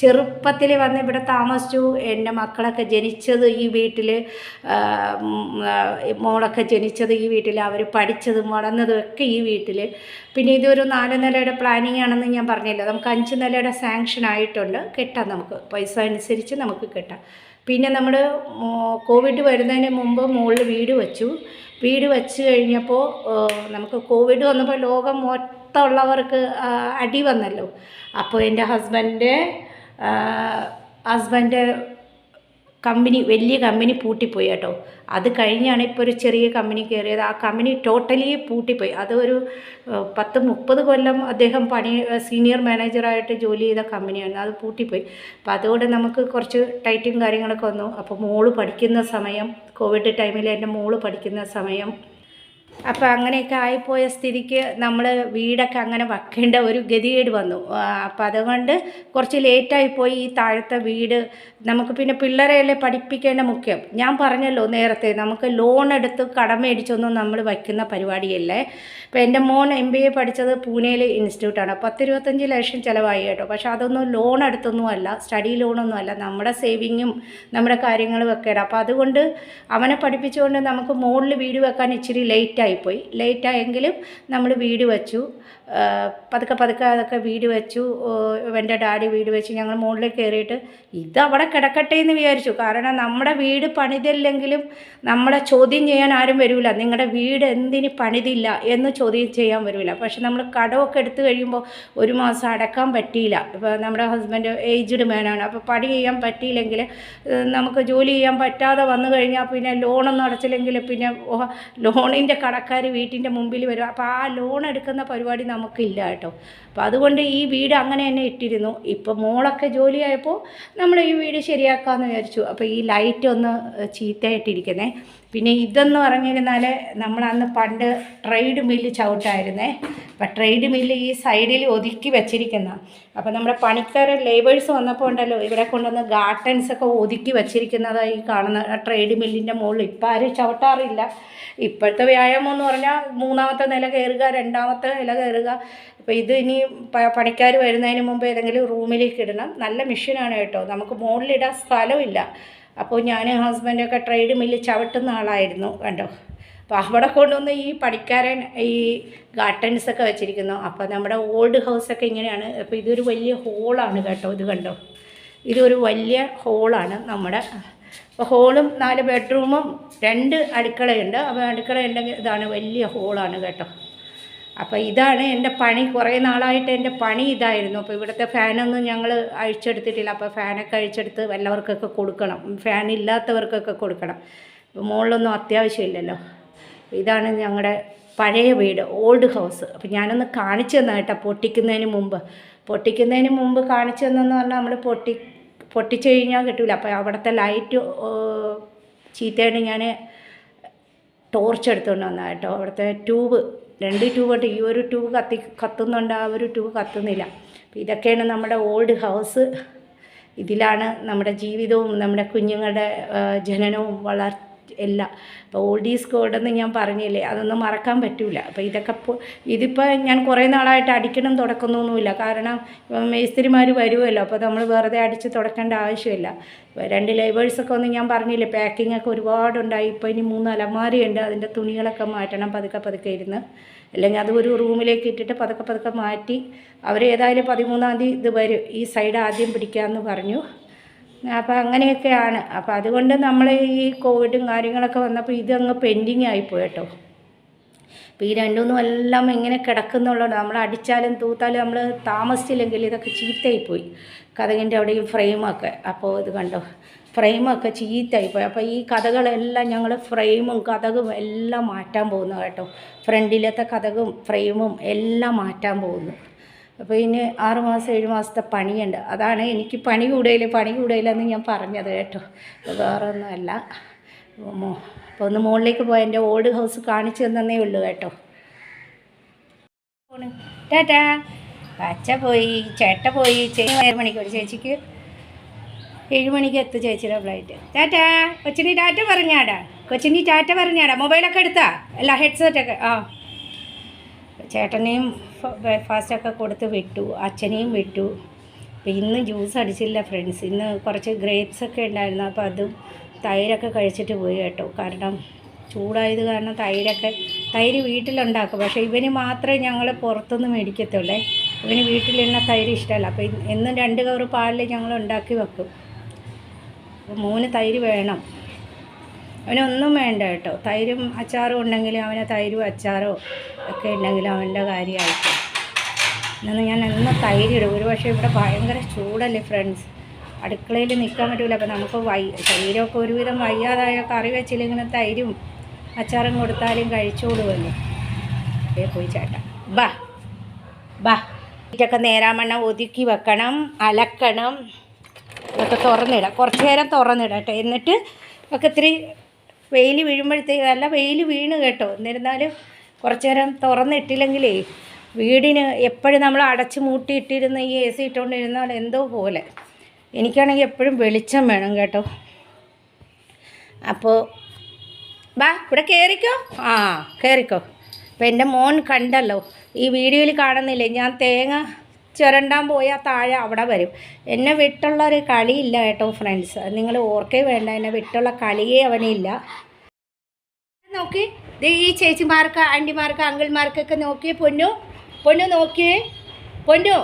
ചെറുപ്പത്തിൽ വന്ന് ഇവിടെ താമസിച്ചു. എൻ്റെ മക്കളൊക്കെ ജനിച്ചത് ഈ വീട്ടിൽ, മോളൊക്കെ ജനിച്ചത് ഈ വീട്ടിൽ, അവർ പഠിച്ചതും വളർന്നതും ഒക്കെ ഈ വീട്ടിൽ. പിന്നെ ഇതൊരു 4 നിലയുടെ പ്ലാനിങ് ആണെന്ന് ഞാൻ പറഞ്ഞില്ല. നമുക്ക് 5 നിലയുടെ സാങ്ഷൻ ആയിട്ടുണ്ട്. കെട്ടാം, നമുക്ക് പൈസ അനുസരിച്ച് നമുക്ക് കെട്ടാം. പിന്നെ നമ്മൾ കോവിഡ് വരുന്നതിന് മുമ്പ് മുകളിൽ വീട് വെച്ചു. വീട് വെച്ച് കഴിഞ്ഞപ്പോൾ നമുക്ക് കോവിഡ് വന്നപ്പോൾ ലോകം മൊത്തമുള്ളവർക്ക് അടി വന്നല്ലോ. അപ്പോൾ എൻ്റെ ഹസ്ബൻഡ് കമ്പനി, വലിയ കമ്പനി പൂട്ടിപ്പോയി കേട്ടോ. അത് കഴിഞ്ഞാണ് ഇപ്പോൾ ഒരു ചെറിയ കമ്പനി കയറിയത്. ആ കമ്പനി ടോട്ടലി പൂട്ടിപ്പോയി. അത് ഒരു 10-30 കൊല്ലം അദ്ദേഹം സീനിയർ മാനേജറായിട്ട് ജോലി ചെയ്ത കമ്പനിയാണ്. അത് പൂട്ടിപ്പോയി. അപ്പോൾ അതുകൊണ്ട് നമുക്ക് കുറച്ച് ടൈറ്റും കാര്യങ്ങളൊക്കെ വന്നു. അപ്പോൾ മോള് പഠിക്കുന്ന സമയം, കോവിഡ് ടൈമിൽ എൻ്റെ മോള് പഠിക്കുന്ന സമയം, അപ്പോൾ അങ്ങനെയൊക്കെ ആയിപ്പോയ സ്ഥിതിക്ക് നമ്മൾ വീടൊക്കെ അങ്ങനെ വെക്കേണ്ട ഒരു ഗതികേട് വന്നു. അപ്പോൾ അതുകൊണ്ട് കുറച്ച് ലേറ്റായിപ്പോയി ഈ താഴത്തെ വീട്. നമുക്ക് പിന്നെ പിള്ളേരെയല്ലേ പഠിപ്പിക്കേണ്ട മുഖ്യം. ഞാൻ പറഞ്ഞല്ലോ നേരത്തെ, നമുക്ക് ലോൺ എടുത്ത് കടം മേടിച്ചൊന്നും നമ്മൾ വയ്ക്കുന്ന പരിപാടിയല്ലേ. ഇപ്പോൾ എൻ്റെ മോൻ MBA പഠിച്ചത് പൂനെയിൽ ഇൻസ്റ്റിറ്റ്യൂട്ടാണ്. 10-25 ലക്ഷം ചിലവായി കേട്ടോ. പക്ഷെ അതൊന്നും ലോൺ എടുത്തൊന്നും അല്ല, സ്റ്റഡി ലോണൊന്നും അല്ല, നമ്മുടെ സേവിങ്ങും നമ്മുടെ കാര്യങ്ങളും ഒക്കെയാണ്. അപ്പോൾ അതുകൊണ്ട് അവനെ പഠിപ്പിച്ചുകൊണ്ട് നമുക്ക് മുകളിൽ വീട് വെക്കാൻ ഇച്ചിരി ലേറ്റായിപ്പോയി. ലേറ്റായെങ്കിലും നമ്മൾ വീട് വെച്ചു. പതുക്കെ അതൊക്കെ വീട് വെച്ചു. എൻ്റെ ഡാഡി വീട് വെച്ച് ഞങ്ങൾ മുകളിലേക്ക് കയറിയിട്ട് ഇതവിടെ കിടക്കട്ടെ എന്ന് വിചാരിച്ചു. കാരണം നമ്മുടെ വീട് പണിതില്ലെങ്കിലും നമ്മളെ ചോദ്യം ചെയ്യാൻ ആരും വരില്ല. നിങ്ങളുടെ വീട് എന്തിന് പണിതില്ല എന്ന് ചോദ്യം ചെയ്യാൻ വരില്ല. പക്ഷെ നമ്മൾ കടമൊക്കെ എടുത്തു കഴിയുമ്പോൾ 1 മാസം അടക്കാൻ പറ്റിയില്ല. ഇപ്പോൾ നമ്മുടെ ഹസ്ബൻഡ് ഏജ്ഡ് മാനാണ്. അപ്പോൾ പണി ചെയ്യാൻ പറ്റിയില്ലെങ്കിൽ, നമുക്ക് ജോലി ചെയ്യാൻ പറ്റാതെ വന്നു കഴിഞ്ഞാൽ പിന്നെ ലോണൊന്നും അടച്ചില്ലെങ്കിൽ പിന്നെ ലോണിൻ്റെ കടക്കാർ വീട്ടിൻ്റെ മുമ്പിൽ വരും. അപ്പോൾ ആ ലോൺ എടുക്കുന്ന പരിപാടി നമുക്കില്ല കേട്ടോ. അപ്പോൾ അതുകൊണ്ട് ഈ വീട് അങ്ങനെ തന്നെ ഇട്ടിരുന്നു. ഇപ്പോൾ മോളൊക്കെ ജോലിയായപ്പോൾ നമ്മൾ ഈ വീട് ശരിയാക്കാമെന്ന് വിചാരിച്ചു. അപ്പോൾ ഈ ലൈറ്റ് ഒന്ന് ചീത്തയായിട്ടിരിക്കുന്നേ. പിന്നെ ഇതെന്ന് പറഞ്ഞിരുന്നാൽ നമ്മൾ അന്ന് പണ്ട് ട്രേഡ് മില്ല് ചവിട്ടായിരുന്നേ. അപ്പോൾ ട്രേഡ് മില്ല് ഈ സൈഡിൽ ഒതുക്കി വെച്ചിരിക്കുന്ന, അപ്പോൾ നമ്മുടെ പണിക്കാരൻ ലേബേഴ്സ് വന്നപ്പോൾ ഉണ്ടല്ലോ, ഇവിടെ കൊണ്ടുവന്ന് ഗാർട്ടൻസൊക്കെ ഒതുക്കി വെച്ചിരിക്കുന്നതായി കാണുന്ന ട്രേഡ് മില്ലിൻ്റെ മുകളിൽ ഇപ്പം ആരും ചവിട്ടാറില്ല. ഇപ്പോഴത്തെ വ്യായാമം എന്ന് പറഞ്ഞാൽ 3ാമത്തെ നില കയറുക, 2ാമത്തെ നില കയറുക. അപ്പോൾ ഇത് ഇനി പണിക്കാർ വരുന്നതിന് മുമ്പ് ഏതെങ്കിലും റൂമിലേക്ക് ഇടണം. നല്ല മെഷീനാണ് കേട്ടോ. നമുക്ക് മുകളിലിടാൻ സ്ഥലമില്ല. അപ്പോൾ ഞാൻ ഹസ്ബൻഡൊക്കെ ട്രേഡ് മില്ല് ചവിട്ടുന്ന ആളായിരുന്നു കണ്ടോ. അപ്പോൾ അവിടെ കൊണ്ടുവന്ന് ഈ പണിക്കാരൻ ഈ ഗാർട്ടൻസൊക്കെ വെച്ചിരിക്കുന്നു. അപ്പോൾ നമ്മുടെ ഓൾഡ് ഹൗസൊക്കെ ഇങ്ങനെയാണ്. അപ്പോൾ ഇതൊരു വലിയ ഹോളാണ് കേട്ടോ. ഇത് കണ്ടോ, ഇതൊരു വലിയ ഹോളാണ് നമ്മുടെ. അപ്പോൾ ഹോളും 4 ബെഡ്റൂമും 2 അടുക്കളയുണ്ട്. അപ്പോൾ അടുക്കള ഉണ്ടെങ്കിൽ ഇതാണ് വലിയ ഹോളാണ് കേട്ടോ. അപ്പോൾ ഇതാണ് എൻ്റെ പണി. കുറേ നാളായിട്ട് എൻ്റെ പണി ഇതായിരുന്നു. അപ്പോൾ ഇവിടുത്തെ ഫാനൊന്നും ഞങ്ങൾ അഴിച്ചെടുത്തിട്ടില്ല. അപ്പോൾ ഫാനൊക്കെ അഴിച്ചെടുത്ത് വല്ലവർക്കൊക്കെ കൊടുക്കണം, ഫാൻ ഇല്ലാത്തവർക്കൊക്കെ കൊടുക്കണം. മുകളിലൊന്നും അത്യാവശ്യമില്ലല്ലോ. ഇതാണ് ഞങ്ങളുടെ പഴയ വീട്, ഓൾഡ് ഹൗസ്. അപ്പോൾ ഞാനൊന്ന് കാണിച്ചു തന്നാ കേട്ടോ പൊട്ടിക്കുന്നതിന് മുമ്പ് കാണിച്ചു തന്നെന്ന് പറഞ്ഞാൽ നമ്മൾ പൊട്ടിച്ചു കഴിഞ്ഞാൽ കിട്ടില്ല. അപ്പോൾ അവിടുത്തെ ലൈറ്റ് ചീത്തയാണ്. ഞാൻ ടോർച്ച് എടുത്തുകൊണ്ട് വന്നാൽ കേട്ടോ. അവിടുത്തെ ട്യൂബ് 2 ട്യൂബുണ്ട്. ഈ ഒരു ട്യൂബ് കത്തുന്നുണ്ട്, ആ ഒരു ട്യൂബ് കത്തുന്നില്ല. അപ്പോൾ ഇതൊക്കെയാണ് നമ്മുടെ ഓൾഡ് ഹൗസ്. ഇതിലാണ് നമ്മുടെ ജീവിതവും നമ്മുടെ കുഞ്ഞുങ്ങളുടെ ജനനവും എല്ലാം. അപ്പോൾ ഓൾഡ് ഈസ് ഗോൾഡ് എന്ന് ഞാൻ പറഞ്ഞില്ലേ, അതൊന്നും മറക്കാൻ പറ്റില്ല. അപ്പോൾ ഇതിപ്പോൾ ഞാൻ കുറേ നാളായിട്ട് അടിക്കണം തുടക്കുന്നൊന്നുമില്ല. കാരണം മേസ്തിരിമാർ വരുമല്ലോ, അപ്പോൾ നമ്മൾ വെറുതെ അടിച്ച് തുടക്കേണ്ട ആവശ്യമില്ല. 2 ലേബേഴ്സൊക്കെ ഒന്ന് ഞാൻ പറഞ്ഞില്ലേ, പാക്കിങ്ങൊക്കെ ഒരുപാടുണ്ടായി. ഇപ്പോൾ ഇനി 3 അലമാരയുണ്ട്, അതിൻ്റെ തുണികളൊക്കെ മാറ്റണം പതുക്കെ ഇരുന്ന്. അല്ലെങ്കിൽ അത് ഒരു റൂമിലേക്ക് ഇട്ടിട്ട് പതുക്കെ മാറ്റി. അവരേതായാലും 13-ാം തീയതി ഇത് വരും, ഈ സൈഡ് ആദ്യം പിടിക്കാമെന്ന് പറഞ്ഞു. അപ്പോൾ അങ്ങനെയൊക്കെയാണ്. അപ്പോൾ അതുകൊണ്ട് നമ്മൾ ഈ കോവിഡും കാര്യങ്ങളൊക്കെ വന്നപ്പോൾ ഇതങ്ങ് പെൻഡിങ് ആയിപ്പോയി കേട്ടോ. അപ്പോൾ ഈ 2-3 എല്ലാം ഇങ്ങനെ കിടക്കുന്നുള്ളത്, നമ്മൾ അടിച്ചാലും തൂത്താലും നമ്മൾ താമസിച്ചില്ലെങ്കിൽ ഇതൊക്കെ ചീത്തയായിപ്പോയി. കതകിൻ്റെ അവിടെയും ഫ്രെയിമൊക്കെ. അപ്പോൾ ഇത് കണ്ടോ, ഫ്രെയിമൊക്കെ ചീത്തയായിപ്പോയി. അപ്പോൾ ഈ കഥകളെല്ലാം ഞങ്ങൾ ഫ്രെയിമും കതകും എല്ലാം മാറ്റാൻ പോകുന്നു കേട്ടോ. ഫ്രണ്ടിലത്തെ കതകും ഫ്രെയിമും എല്ലാം മാറ്റാൻ പോകുന്നു. അപ്പോൾ ഇനി 6 മാസം 7 മാസത്തെ പണിയുണ്ട്. അതാണ് എനിക്ക് പണി കൂടുതലെന്ന് ഞാൻ പറഞ്ഞത് കേട്ടോ. വേറെ ഒന്നുമല്ല. അപ്പോൾ ഒന്ന് മുകളിലേക്ക് പോയി എൻ്റെ ഓൾഡ് ഹൗസ് കാണിച്ചു തന്നേ ഉള്ളൂ കേട്ടോ. ടാറ്റാ. അച്ഛ പോയി, ചേട്ട പോയി. 7 മണിക്ക് ഒരു ചേച്ചിക്ക് 7 മണിക്ക് എത്തും ചേച്ചിയുടെ ഫ്ലൈറ്റ്. ടാറ്റാ. കൊച്ചിനി ടാറ്റ പറഞ്ഞാടാ. മൊബൈലൊക്കെ എടുത്താ? അല്ല, ഹെഡ്സെറ്റൊക്കെ. ചേട്ടനെയും ബ്രേക്ക്ഫാസ്റ്റൊക്കെ കൊടുത്ത് വിട്ടു, അച്ഛനെയും വിട്ടു. അപ്പോൾ ഇന്ന് ജ്യൂസ് അടിച്ചില്ല ഫ്രണ്ട്സ്. ഇന്ന് കുറച്ച് ഗ്രേപ്സൊക്കെ ഉണ്ടായിരുന്നു. അപ്പോൾ അതും തൈരൊക്കെ കഴിച്ചിട്ട് പോയി കേട്ടോ. കാരണം ചൂടായത് കാരണം തൈര് വീട്ടിലുണ്ടാക്കും. പക്ഷേ ഇവന് മാത്രമേ ഞങ്ങൾ പുറത്തുനിന്ന് മേടിക്കത്തുള്ളേ. ഇവന് വീട്ടിലുള്ള തൈര് ഇഷ്ടമല്ല. അപ്പോൾ എന്നും 2 കവർ പാലിൽ ഞങ്ങൾ ഉണ്ടാക്കി വെക്കും. അപ്പോൾ 3 തൈര് വേണം. അവനൊന്നും വേണ്ട കേട്ടോ. തൈരും അച്ചാറും ഉണ്ടെങ്കിൽ അവന് തൈരും അച്ചാറോ ഒക്കെ ഉണ്ടെങ്കിൽ അവൻ്റെ കാര്യമായിട്ട് ഇന്ന് ഞാൻ തൈരിടും. പക്ഷേ ഇവിടെ ഭയങ്കര ചൂടല്ലേ ഫ്രണ്ട്സ്, അടുക്കളയിൽ നിൽക്കാൻ പറ്റില്ല. അപ്പോൾ നമുക്ക് ശരീരമൊക്കെ ഒരുവിധം വയ്യാതായ കറി വെച്ചില്ലെങ്കിൽ തൈരും അച്ചാറും കൊടുത്താലും കഴിച്ചോളുമല്ലോ. അതേ പോയി ചേട്ടാ, ബാ ഇതൊക്കെ നേരാമണ്ണം ഒതുക്കി വെക്കണം, അലക്കണം. ഇതൊക്കെ തുറന്നിടാം, കുറച്ച് നേരം തുറന്നിടട്ടെ. എന്നിട്ട് ഒക്കെ ഇത്തിരി വെയിൽ വീഴുമ്പോഴത്തേക്ക്, നല്ല വെയിൽ വീണ് കേട്ടോ. എന്നിരുന്നാലും കുറച്ച് നേരം തുറന്നിട്ടില്ലെങ്കിലേ വീടിന് എപ്പോഴും നമ്മൾ അടച്ച് മൂട്ടിയിട്ടിരുന്ന ഈ AC ഇട്ടുകൊണ്ടിരുന്നാൽ എന്തോ പോലെ. എനിക്കാണെങ്കിൽ എപ്പോഴും വെളിച്ചം വേണം കേട്ടോ. അപ്പോൾ ഇവിടെ കയറിക്കോ. കയറിക്കോ. അപ്പോൾ എൻ്റെ മോൻ കണ്ടല്ലോ, ഈ വീഡിയോയിൽ കാണുന്നില്ലേ, ഞാൻ തേങ്ങ ചുരണ്ടാൻ പോയാൽ താഴെ അവിടെ വരും. എന്നെ വിട്ടുള്ളൊരു കളിയില്ല കേട്ടോ ഫ്രണ്ട്സ്. അത് നിങ്ങൾ ഓർക്കേ വേണ്ട, എന്നെ വിട്ടുള്ള കളിയേ അവനില്ല. നോക്കി ഈ ചേച്ചിമാർക്ക്, ആൻറ്റിമാർക്ക്, അങ്കിൾമാർക്കൊക്കെ നോക്കിയേ. പൊന്നു നോക്കിയേ, പൊന്നു.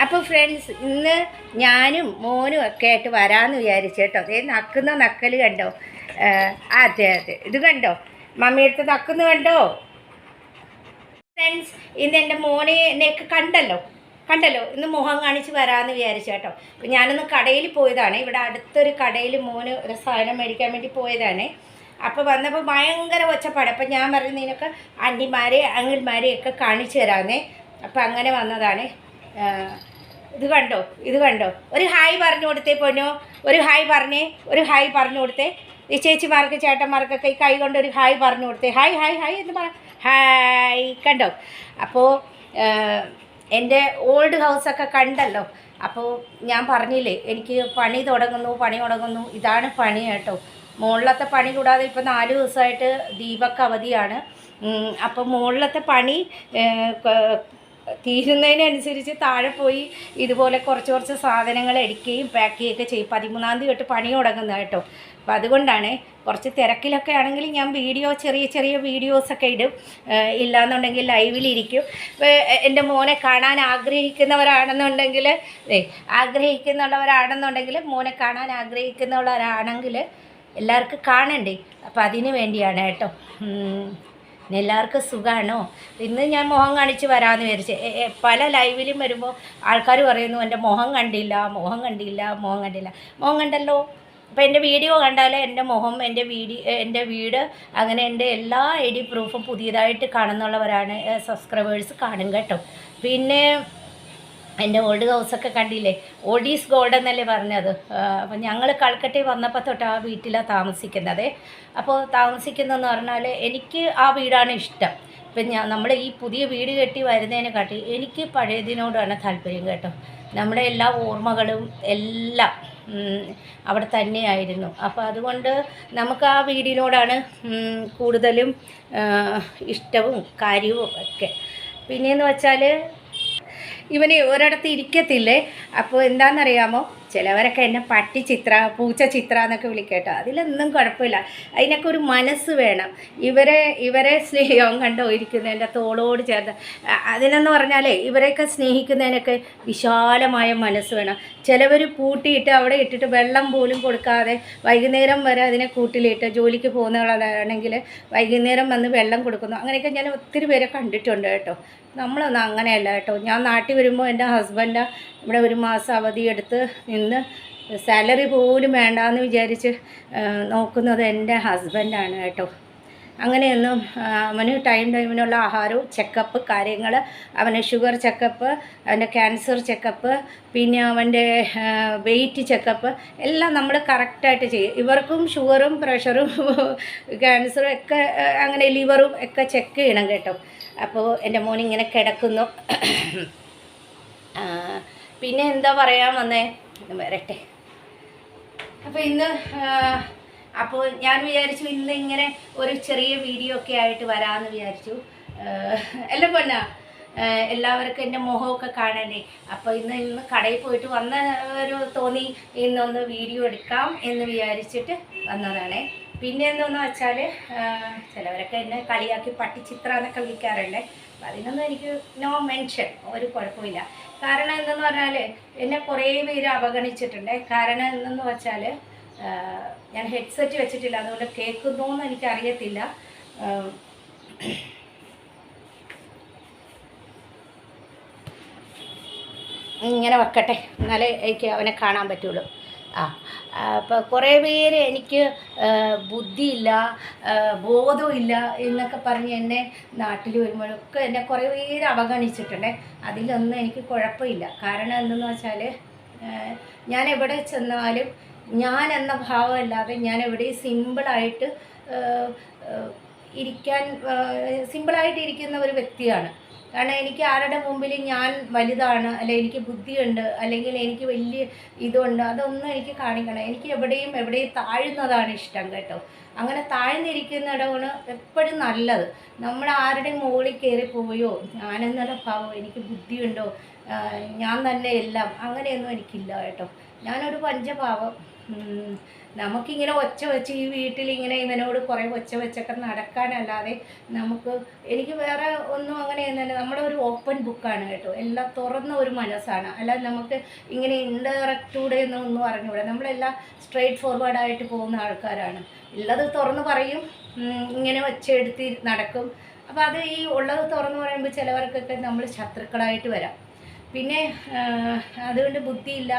അപ്പോൾ ഫ്രണ്ട്സ്, ഇന്ന് ഞാനും മോനും ഒക്കെ ആയിട്ട് വരാമെന്ന് വിചാരിച്ചു കേട്ടോ. അതേ നക്കൽ കണ്ടോ? അതെ, ഇത് കണ്ടോ, മമ്മിയെടുത്ത് നക്കുന്ന കണ്ടോ ഫ്രണ്ട്സ്? ഇന്ന് എൻ്റെ മോനെയൊക്കെ കണ്ടല്ലോ, ഇന്ന് മുഖം കാണിച്ച് വരാമെന്ന് വിചാരിച്ചു കേട്ടോ. അപ്പോൾ ഞാനൊന്ന് കടയിൽ പോയതാണ്. ഇവിടെ അടുത്തൊരു കടയിൽ മോന് ഒരു സാധനം മേടിക്കാൻ വേണ്ടി പോയതാണ്. അപ്പോൾ വന്നപ്പോൾ ഭയങ്കര ഒച്ചപ്പാട്. അപ്പോൾ ഞാൻ പറഞ്ഞു, നിനക്ക് ആൻറ്റിമാരെ അങ്കിൾമാരെയൊക്കെ കാണിച്ചു തരാമെന്നേ. അപ്പോൾ അങ്ങനെ വന്നതാണ്. ഇത് കണ്ടോ, ഒരു ഹായ് പറഞ്ഞു കൊടുത്തേ പൊന്നോ, ഒരു ഹായ് പറഞ്ഞു കൊടുത്തേ. ഈ ചേച്ചിമാർക്ക് ചേട്ടന്മാർക്കൊക്കെ ഈ കൈ കൊണ്ട് ഒരു ഹായ് പറഞ്ഞു കൊടുത്തേ. ഹായ് എന്ന് പറ. ഹായ്. കണ്ടോ? അപ്പോൾ എൻ്റെ ഓൾഡ് ഹൗസൊക്കെ കണ്ടല്ലോ. അപ്പോൾ ഞാൻ പറഞ്ഞില്ലേ, എനിക്ക് പണി തുടങ്ങുന്നു. ഇതാണ് പണി കേട്ടോ. മുകളിലത്തെ പണി കൂടാതെ ഇപ്പോൾ 4 ദിവസമായിട്ട് ദീപക്ക് അവധിയാണ്. അപ്പോൾ മുകളിലത്തെ പണി തീരുന്നതിനനുസരിച്ച് താഴെ പോയി ഇതുപോലെ കുറച്ച് സാധനങ്ങൾ എടുക്കുകയും പാക്ക് ചെയ്യുകയൊക്കെ ചെയ്യും. 13-ാം തീയതി തൊട്ട് പണി തുടങ്ങുന്നത് കേട്ടോ. അപ്പോൾ അതുകൊണ്ടാണ് കുറച്ച് തിരക്കിലൊക്കെ ആണെങ്കിൽ ഞാൻ ചെറിയ വീഡിയോസൊക്കെ ഇടും. ഇല്ലയെന്നുണ്ടെങ്കിൽ ലൈവിലിരിക്കും. എൻ്റെ മോനെ കാണാൻ ആഗ്രഹിക്കുന്നവരാണെന്നുണ്ടെങ്കിൽ മോനെ കാണാൻ ആഗ്രഹിക്കുന്നവരാണെങ്കിൽ എല്ലാവർക്കും കാണണ്ടേ. അപ്പോൾ അതിന് വേണ്ടിയാണ് കേട്ടോ. എല്ലാവർക്കും സുഖമാണോ? ഇന്ന് ഞാൻ മുഖം കാണിച്ച് വരാമെന്ന് വിചാരിച്ചു. പല ലൈവിലും വരുമ്പോൾ ആൾക്കാർ പറയുന്നു എൻ്റെ മുഖം കണ്ടില്ല. മുഖം കണ്ടല്ലോ. അപ്പോൾ എൻ്റെ വീഡിയോ കണ്ടാൽ എൻ്റെ മുഖം, എൻ്റെ വീട്, അങ്ങനെ എൻ്റെ എല്ലാ ID പ്രൂഫും പുതിയതായിട്ട് കാണുന്നുള്ളവരാണ് സബ്സ്ക്രൈബേഴ്സ് കാണും കേട്ടോ. പിന്നെ എൻ്റെ ഓൾഡ് ഹൗസൊക്കെ കണ്ടില്ലേ, ഓൾഡ് ഈസ് ഗോൾഡ് എന്നല്ലേ പറഞ്ഞത്. അപ്പം ഞങ്ങൾ കൽക്കട്ടയിൽ വന്നപ്പോൾ തൊട്ട് ആ വീട്ടിലാണ് താമസിക്കുന്നത്. അപ്പോൾ താമസിക്കുന്നതെന്ന് പറഞ്ഞാൽ എനിക്ക് ആ വീടാണ് ഇഷ്ടം. ഇപ്പം നമ്മൾ ഈ പുതിയ വീട് കെട്ടി വരുന്നതിനെക്കാട്ടി എനിക്ക് പഴയതിനോടാണ് താല്പര്യം കേട്ടോ. നമ്മുടെ എല്ലാ ഓർമ്മകളും എല്ലാം അവിടെ തന്നെയായിരുന്നു. അപ്പോൾ അതുകൊണ്ട് നമുക്ക് ആ വീടിനോടാണ് കൂടുതലും ഇഷ്ടവും കാര്യവും ഒക്കെ. പിന്നെയെന്ന് വെച്ചാൽ ഇവന് ഒരിടത്ത് ഇരിക്കത്തില്ലേ. അപ്പോൾ എന്താണെന്നറിയാമോ, ചിലവരൊക്കെ എന്നെ പട്ടി ചിത്ര, പൂച്ച ചിത്ര എന്നൊക്കെ വിളിക്കട്ടോ. അതിലൊന്നും കുഴപ്പമില്ല. അതിനൊക്കെ ഒരു മനസ്സ് വേണം. ഇവരെ സ്നേഹം കണ്ടോ ഇരിക്കുന്നത് എൻ്റെ തോളോട് ചേർന്ന്. അതിനെന്ന് പറഞ്ഞാലേ ഇവരെയൊക്കെ സ്നേഹിക്കുന്നതിനൊക്കെ വിശാലമായ മനസ്സ് വേണം. ചിലവർ പൂട്ടിയിട്ട് അവിടെ ഇട്ടിട്ട് വെള്ളം പോലും കൊടുക്കാതെ വൈകുന്നേരം വരെ അതിനെ കൂട്ടിലിട്ട്, ജോലിക്ക് പോകുന്നവരാണെങ്കിൽ വൈകുന്നേരം വന്ന് വെള്ളം കൊടുക്കുന്നു. അങ്ങനെയൊക്കെ ഞാൻ ഒത്തിരി പേരെ കണ്ടിട്ടുണ്ട് കേട്ടോ. നമ്മളൊന്നും അങ്ങനെയല്ല കേട്ടോ. ഞാൻ നാട്ടിൽ വരുമ്പോൾ എൻ്റെ ഹസ്ബൻഡ് ഇവിടെ ഒരു മാസം അവധിയെടുത്ത് നിന്ന് സാലറി പോലും വേണ്ടാന്ന് വിചാരിച്ച് നോക്കുന്നത് എൻ്റെ ഹസ്ബൻഡാണ് കേട്ടോ. അങ്ങനെയൊന്നും അവന് ടൈമിനുള്ള ആഹാരവും ചെക്കപ്പ് കാര്യങ്ങൾ, അവന് ഷുഗർ ചെക്കപ്പ്, അവൻ്റെ ക്യാൻസർ ചെക്കപ്പ്, പിന്നെ അവൻ്റെ വെയിറ്റ് ചെക്കപ്പ് എല്ലാം നമ്മൾ കറക്റ്റായിട്ട് ചെയ്യും. ഇവർക്കും ഷുഗറും പ്രഷറും ക്യാൻസറും ഒക്കെ, അങ്ങനെ ലിവറും ഒക്കെ ചെക്ക് ചെയ്യണം കേട്ടോ. അപ്പോൾ എൻ്റെ മോനിങ്ങനെ കിടക്കുന്നു. പിന്നെ എന്താ പറയാൻ വന്നേ, വരട്ടെ. അപ്പോൾ അപ്പോൾ ഞാൻ വിചാരിച്ചു ഇന്ന് ഇങ്ങനെ ഒരു ചെറിയ വീഡിയോ ഒക്കെ ആയിട്ട് വരാമെന്ന് വിചാരിച്ചു. എല്ലാം പൊന്നാ, എല്ലാവർക്കും എൻ്റെ മുഖമൊക്കെ കാണണ്ടേ. അപ്പോൾ ഇന്ന് കടയിൽ പോയിട്ട് വന്ന ഒരു തോന്നി ഇന്നൊന്ന് വീഡിയോ എടുക്കാം എന്ന് വിചാരിച്ചിട്ട് വന്നതാണേ. പിന്നെ എന്താണെന്ന് വെച്ചാൽ ചിലവരൊക്കെ എന്നെ കളിയാക്കി പട്ടിച്ചിത്ര എന്നൊക്കെ വിളിക്കാറുണ്ട്. അപ്പം അതിനൊന്നും എനിക്ക് നോ മെൻഷൻ, ഒരു കുഴപ്പമില്ല. കാരണം എന്തെന്ന് പറഞ്ഞാൽ എന്നെ കുറേ പേര് അവഗണിച്ചിട്ടുണ്ട്. കാരണം എന്തെന്ന് വെച്ചാൽ ഞാൻ ഹെഡ്സെറ്റ് വെച്ചിട്ടില്ല, അതുകൊണ്ട് കേൾക്കുന്നോന്ന് എനിക്കറിയത്തില്ല. ഇങ്ങനെ വെക്കട്ടെ, എന്നാലേ എനിക്ക് അവനെ കാണാൻ പറ്റുള്ളൂ. അപ്പോൾ കുറേ പേര് എനിക്ക് ബുദ്ധിയില്ല, ബോധമില്ല എന്നൊക്കെ പറഞ്ഞ് എന്നെ നാട്ടിൽ വരുമ്പോഴൊക്കെ എന്നെ കുറേ പേര് അവഗണിച്ചിട്ടുണ്ട്. അതിലൊന്നും എനിക്ക് കുഴപ്പമില്ല. കാരണം എന്തെന്ന് വെച്ചാൽ ഞാൻ എവിടെ ചെന്നാലും ഞാൻ എന്ന ഭാവമല്ലാതെ ഞാൻ എവിടെയും സിമ്പിളായിട്ട് ഇരിക്കുന്ന ഒരു വ്യക്തിയാണ്. കാരണം എനിക്ക് ആരുടെ മുമ്പിൽ ഞാൻ വലുതാണ്, അല്ലെങ്കിൽ എനിക്ക് ബുദ്ധിയുണ്ട്, അല്ലെങ്കിൽ എനിക്ക് വലിയ ഇതുണ്ട്, അതൊന്നും എനിക്ക് കാണിക്കണം. എനിക്ക് എവിടെയും താഴുന്നതാണ് ഇഷ്ടം കേട്ടോ. അങ്ങനെ താഴ്ന്നിരിക്കുന്നിടമാണ് എപ്പോഴും നല്ലത്. നമ്മൾ ആരുടെയും മുകളിൽ കയറി പോയോ, ഞാനെന്നുള്ള ഭാവം, എനിക്ക് ബുദ്ധിയുണ്ടോ, ഞാൻ തന്നെ എല്ലാം, അങ്ങനെയൊന്നും എനിക്കില്ല കേട്ടോ. ഞാനൊരു പഞ്ചഭാവം. നമുക്കിങ്ങനെ ഒച്ച വെച്ച് ഈ വീട്ടിലിങ്ങനെ ഇവനോട് കുറേ ഒച്ച വെച്ചൊക്കെ നടക്കാനല്ലാതെ എനിക്ക് വേറെ ഒന്നും അങ്ങനെയൊന്നുമല്ല. നമ്മുടെ ഒരു ഓപ്പൺ ബുക്കാണ് കേട്ടോ. എല്ലാം തുറന്ന ഒരു മനസ്സാണ്. അല്ലാതെ നമുക്ക് ഇങ്ങനെ ഇൻഡയറക്റ്റൂടെ ഒന്നും അറിഞ്ഞുകൂടാ. നമ്മളെല്ലാം സ്ട്രെയിറ്റ് ഫോർവേഡായിട്ട് പോകുന്ന ആൾക്കാരാണ്. ഉള്ളത് തുറന്ന് പറയും, ഇങ്ങനെ ഒച്ചയെടുത്ത് നടക്കും. അപ്പോൾ അത് ഈ ഉള്ളത് തുറന്ന് പറയുമ്പോൾ ചിലവർക്കൊക്കെ നമ്മൾ ശത്രുക്കളായിട്ട് വരാം. പിന്നെ അതുകൊണ്ട് ബുദ്ധിയില്ല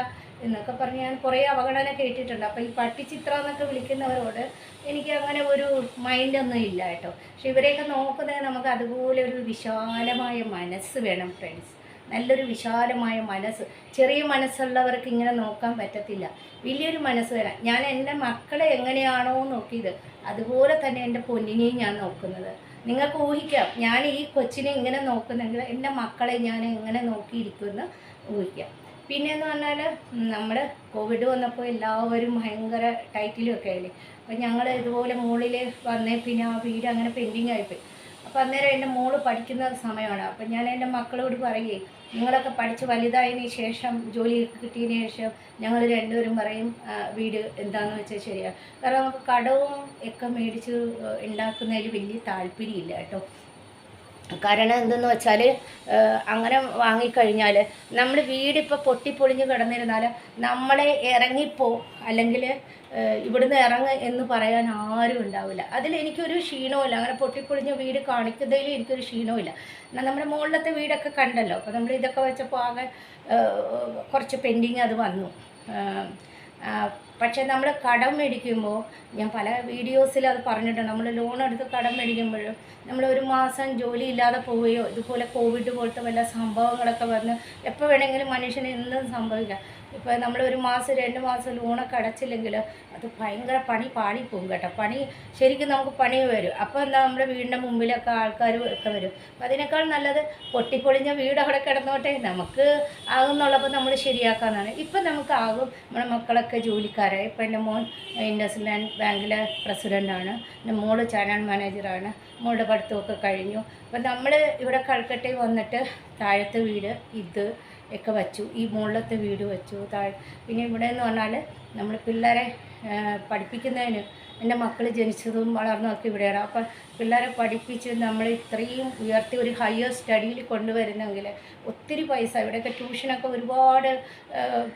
എന്നൊക്കെ പറഞ്ഞ് ഞാൻ കുറേ അവഗണന കേട്ടിട്ടുണ്ട്. അപ്പോൾ ഈ പട്ടിച്ചിത്ര എന്നൊക്കെ വിളിക്കുന്നവരോട് എനിക്ക് അങ്ങനെ ഒരു മൈൻഡൊന്നും ഇല്ല കേട്ടോ. പക്ഷെ ഇവരെയൊക്കെ നോക്കുന്നത് നമുക്ക് അതുപോലെ ഒരു വിശാലമായ മനസ്സ് വേണം ഫ്രണ്ട്സ്. നല്ലൊരു വിശാലമായ മനസ്സ്. ചെറിയ മനസ്സുള്ളവർക്ക് ഇങ്ങനെ നോക്കാൻ പറ്റത്തില്ല. വലിയൊരു മനസ്സ് വേണം. ഞാൻ എൻ്റെ മക്കളെ എങ്ങനെയാണോ നോക്കിയത് അതുപോലെ തന്നെ എൻ്റെ പൊന്നിനെയും ഞാൻ നോക്കുന്നത്. നിങ്ങൾക്ക് ഊഹിക്കാം, ഞാൻ ഈ കൊച്ചിനെ ഇങ്ങനെ നോക്കുന്നെങ്കിൽ എൻ്റെ മക്കളെ ഞാൻ എങ്ങനെ നോക്കിയിരിക്കുമെന്ന് ഊഹിക്കാം. പിന്നെയെന്ന് പറഞ്ഞാൽ നമ്മൾ കോവിഡ് വന്നപ്പോൾ എല്ലാവരും ഭയങ്കര ടൈറ്റിലൊക്കെ ആയില്ലേ. അപ്പം ഞങ്ങൾ ഇതുപോലെ മുകളിൽ വന്നേ പിന്നെ ആ വീട് അങ്ങനെ പെൻഡിങ് ആയിപ്പോയി. അപ്പോൾ അന്നേരം എൻ്റെ മോള് പഠിക്കുന്ന സമയമാണ്. അപ്പം ഞാൻ എൻ്റെ മക്കളോട് പറയുകയും, നിങ്ങളൊക്കെ പഠിച്ച് വലുതായതിന് ശേഷം ജോലി കിട്ടിയതിന് ശേഷം ഞങ്ങൾ രണ്ടുപേരും പറയും വീട് എന്താണെന്ന് വെച്ചാൽ ശരിയാണ്. കാരണം നമുക്ക് കടവും ഒക്കെ മേടിച്ച് ഉണ്ടാക്കുന്നതിൽ വലിയ താല്പര്യമില്ല കേട്ടോ. കാരണം എന്തെന്ന് വെച്ചാൽ അങ്ങനെ വാങ്ങിക്കഴിഞ്ഞാൽ നമ്മൾ വീടിപ്പോൾ പൊട്ടിപ്പൊളിഞ്ഞ് കിടന്നിരുന്നാൽ നമ്മളെ ഇറങ്ങിപ്പോ അല്ലെങ്കിൽ ഇവിടുന്ന് ഇറങ്ങ് എന്ന് പറയാൻ ആരും ഉണ്ടാവില്ല. അതിലെനിക്കൊരു ക്ഷീണവുമില്ല. അങ്ങനെ പൊട്ടിപ്പൊളിഞ്ഞ വീട് കാണിക്കുന്നതിൽ എനിക്കൊരു ക്ഷീണവുമില്ല. എന്നാൽ നമ്മുടെ മുകളിലത്തെ വീടൊക്കെ കണ്ടല്ലോ. അപ്പോൾ നമ്മൾ ഇതൊക്കെ വെച്ചപ്പോൾ ആകെ കുറച്ച് പെൻഡിങ് അത് വന്നു. പക്ഷേ നമ്മൾ കടം മേടിക്കുമ്പോൾ, ഞാൻ പല വീഡിയോസിൽ അത് പറഞ്ഞിട്ടുണ്ട്, നമ്മൾ ലോൺ എടുത്ത് കടം മേടിക്കുമ്പോൾ നമ്മൾ ഒരു മാസം ജോലി ഇല്ലാതെ പോവുകയോ ഇതുപോലെ കോവിഡ് പോലത്തെ വല്ല സംഭവങ്ങളൊക്കെ വന്ന് എപ്പോൾ വേണമെങ്കിലും മനുഷ്യന് എന്തും സംഭവിക്കാം. ഇപ്പോൾ നമ്മൾ ഒരു മാസം 2 മാസം ലോണൊക്കെ അടച്ചില്ലെങ്കിൽ അത് ഭയങ്കര പാളിപ്പോകും കേട്ടോ. ശരിക്കും നമുക്ക് പണി വരും. അപ്പോൾ എന്താ, നമ്മുടെ വീടിൻ്റെ മുമ്പിലൊക്കെ ആൾക്കാർ ഒക്കെ വരും. അപ്പം അതിനേക്കാൾ നല്ലത് പൊട്ടിപ്പൊളിഞ്ഞ വീട് അവിടെ കിടന്നോട്ടെ, നമുക്ക് ആകുന്നുള്ളപ്പോൾ നമ്മൾ ശരിയാക്കാമെന്നാണ്. ഇപ്പം നമുക്കാകും. നമ്മുടെ മക്കളൊക്കെ ജോലിക്കാരായി. ഇപ്പം എൻ്റെ മോൻ ഇൻഡസ്ലാൻഡ് ബാങ്കിലെ പ്രസിഡൻ്റാണ്, എൻ്റെ മോള് ചാനൽ മാനേജറാണ്, മോളുടെ പഠിത്തമൊക്കെ കഴിഞ്ഞു. അപ്പം നമ്മൾ ഇവിടെ കൽക്കട്ടയിൽ വന്നിട്ട് താഴത്തെ വീട് ഒക്കെ വച്ചു, ഈ മുകളിലത്തെ വീട് വെച്ചു. പിന്നെ ഇവിടെ എന്ന് പറഞ്ഞാൽ നമ്മൾ പിള്ളേരെ പഠിപ്പിക്കുന്നതിന്, എൻ്റെ മക്കൾ ജനിച്ചതും വളർന്നതൊക്കെ ഇവിടെയാണ്. അപ്പം പിള്ളേരെ പഠിപ്പിച്ച് നമ്മൾ ഇത്രയും ഉയർത്തി ഒരു ഹയർ സ്റ്റഡിയിൽ കൊണ്ടുവരുന്നെങ്കിൽ ഒത്തിരി പൈസ, ഇവിടെയൊക്കെ ട്യൂഷനൊക്കെ ഒരുപാട്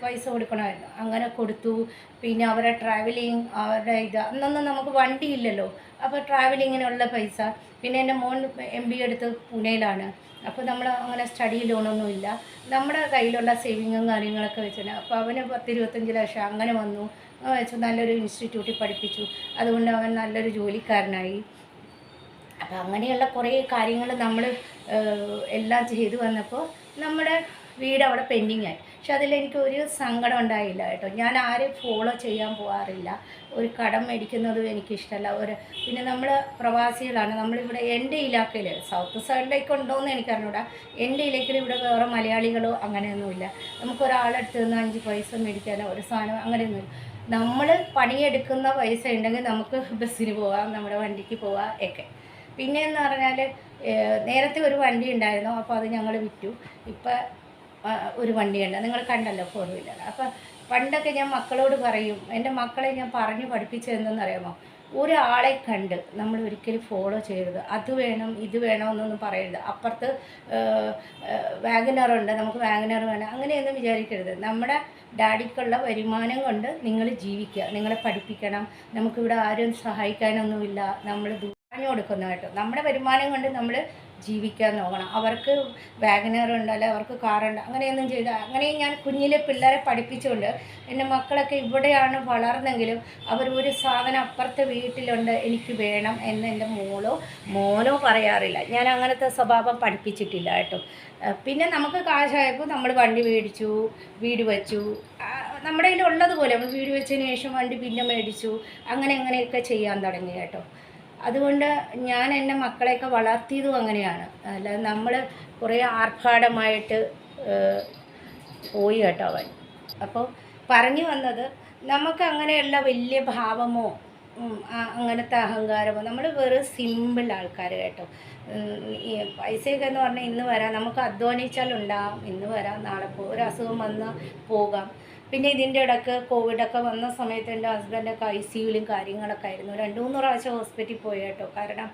പൈസ കൊടുക്കണമായിരുന്നു, അങ്ങനെ കൊടുത്തു. പിന്നെ അവരെ ട്രാവലിങ്, അവരുടെ അന്നൊന്നും നമുക്ക് വണ്ടിയില്ലല്ലോ, അപ്പോൾ ട്രാവലിങ്ങിനുള്ള പൈസ. പിന്നെ എൻ്റെ മോൻ MBA എടുത്ത് പൂനെയിലാണ്. അപ്പോൾ നമ്മൾ അങ്ങനെ സ്റ്റഡി ലോണൊന്നുമില്ല, നമ്മുടെ കയ്യിലുള്ള സേവിങ്ങും കാര്യങ്ങളൊക്കെ വെച്ചിട്ട്. അപ്പോൾ അവന് 10-25 ലക്ഷം അങ്ങനെ വന്നു വെച്ചു. നല്ലൊരു ഇൻസ്റ്റിറ്റ്യൂട്ടിൽ പഠിപ്പിച്ചു, അതുകൊണ്ട് അവൻ നല്ലൊരു ജോലിക്കാരനായി. അപ്പോൾ അങ്ങനെയുള്ള കുറേ കാര്യങ്ങൾ നമ്മൾ എല്ലാം ചെയ്തു വന്നപ്പോൾ നമ്മുടെ വീട് അവിടെ പെൻഡിങ് ആയി. പക്ഷെ അതിലെനിക്ക് ഒരു സങ്കടം ഉണ്ടായില്ല കേട്ടോ. ഞാൻ ആരെയും ഫോളോ ചെയ്യാൻ പോകാറില്ല, ഒരു കടം മേടിക്കുന്നതും എനിക്കിഷ്ടമല്ല. പിന്നെ നമ്മൾ പ്രവാസികളാണ്, നമ്മളിവിടെ എൻ്റെ ഇലാക്കയിൽ, സൗത്ത് സൈഡിലേക്ക് ഉണ്ടോയെന്ന് എനിക്കറിഞ്ഞൂടാ, എൻ്റെ ഇലാക്കയിൽ ഇവിടെ വേറെ മലയാളികളോ അങ്ങനെയൊന്നുമില്ല. നമുക്കൊരാളെടുത്ത് നിന്ന് 5 പൈസ മേടിക്കാനോ ഒരു സാധനം അങ്ങനെയൊന്നുമില്ല. നമ്മൾ പണിയെടുക്കുന്ന പൈസ ഉണ്ടെങ്കിൽ നമുക്ക് ബസ്സിന് പോവാം, നമ്മുടെ വണ്ടിക്ക് പോവാം ഒക്കെ. പിന്നെയെന്ന് പറഞ്ഞാൽ നേരത്തെ ഒരു വണ്ടി ഉണ്ടായിരുന്നു, അപ്പോൾ അത് ഞങ്ങൾ വിറ്റു. ഇപ്പം ഒരു വണ്ടിയുണ്ട്, നിങ്ങൾ കണ്ടല്ലോ, 4 വീലർ. അപ്പം പണ്ടൊക്കെ ഞാൻ മക്കളോട് പറയും, എൻ്റെ മക്കളെ ഞാൻ പറഞ്ഞു പഠിപ്പിച്ചതെന്തെന്നറിയാമോ, ഒരാളെ കണ്ട് നമ്മൾ ഒരിക്കലും ഫോളോ ചെയ്യരുത്. അത് വേണം ഇത് വേണമെന്നൊന്നും പറയരുത്. അപ്പുറത്ത് വാഗനറുണ്ട്, നമുക്ക് വാഗനർ വേണം, അങ്ങനെയൊന്നും വിചാരിക്കരുത്. നമ്മുടെ ഡാഡിക്കുള്ള വരുമാനം കൊണ്ട് നിങ്ങൾ ജീവിക്കുക, നിങ്ങളെ പഠിപ്പിക്കണം. നമുക്കിവിടെ ആരും സഹായിക്കാനൊന്നുമില്ല, നമ്മൾ പറഞ്ഞു കൊടുക്കുന്ന കേട്ടോ. നമ്മുടെ വരുമാനം കൊണ്ട് നമ്മൾ ജീവിക്കാൻ നോക്കണം. അവർക്ക് വാഗനറുണ്ട്, അല്ലെ അവർക്ക് കാറുണ്ട്, അങ്ങനെയൊന്നും ചെയ്താൽ, അങ്ങനെയും ഞാൻ കുഞ്ഞിലെ പിള്ളേരെ പഠിപ്പിച്ചുകൊണ്ട് എൻ്റെ മക്കളൊക്കെ ഇവിടെയാണ് വളർന്നെങ്കിലും അവർ ഒരു സാധനം അപ്പുറത്തെ വീട്ടിലുണ്ട് എനിക്ക് വേണം എന്ന് എൻ്റെ മോനോ പറയാറില്ല. ഞാൻ അങ്ങനത്തെ സ്വഭാവം പഠിപ്പിച്ചിട്ടില്ല കേട്ടോ. പിന്നെ നമുക്ക് കാശായപ്പോൾ നമ്മൾ വണ്ടി മേടിച്ചു, വീട് വെച്ചു, നമ്മുടെ കയ്യിലുള്ളതുപോലെ നമ്മൾ വീട് വെച്ചതിന് ശേഷം വണ്ടി പിന്നെ മേടിച്ചു, അങ്ങനെയൊക്കെ ചെയ്യാൻ തുടങ്ങി കേട്ടോ. അതുകൊണ്ട് ഞാൻ എൻ്റെ മക്കളെയൊക്കെ വളർത്തിയതും അങ്ങനെയാണ്. അല്ലാതെ നമ്മൾ കുറേ ആർഭാടമായിട്ട് പോയി കേട്ടോ അവൻ. അപ്പോൾ പറഞ്ഞു വന്നത്, നമുക്ക് അങ്ങനെയുള്ള വലിയ ഭാവമോ അങ്ങനത്തെ അഹങ്കാരമോ, നമ്മൾ വെറും സിമ്പിൾ ആൾക്കാർ കേട്ടോ. ഈ പൈസയൊക്കെ എന്ന് പറഞ്ഞാൽ ഇന്ന് വരാം, നമുക്ക് അധ്വാനിച്ചാലുണ്ടാകും, ഇന്ന് വരാം നാളെ പോകും, ഒരു അസുഖം വന്നാൽ പോകാം. പിന്നെ ഇതിൻ്റെ ഇടയ്ക്ക് കോവിഡൊക്കെ വന്ന സമയത്ത് എൻ്റെ ഹസ്ബൻഡൊക്കെ ICUവിലും കാര്യങ്ങളൊക്കെ ആയിരുന്നു. 2-3 പ്രാവശ്യം ഹോസ്പിറ്റലിൽ പോയി കേട്ടോ. കാരണം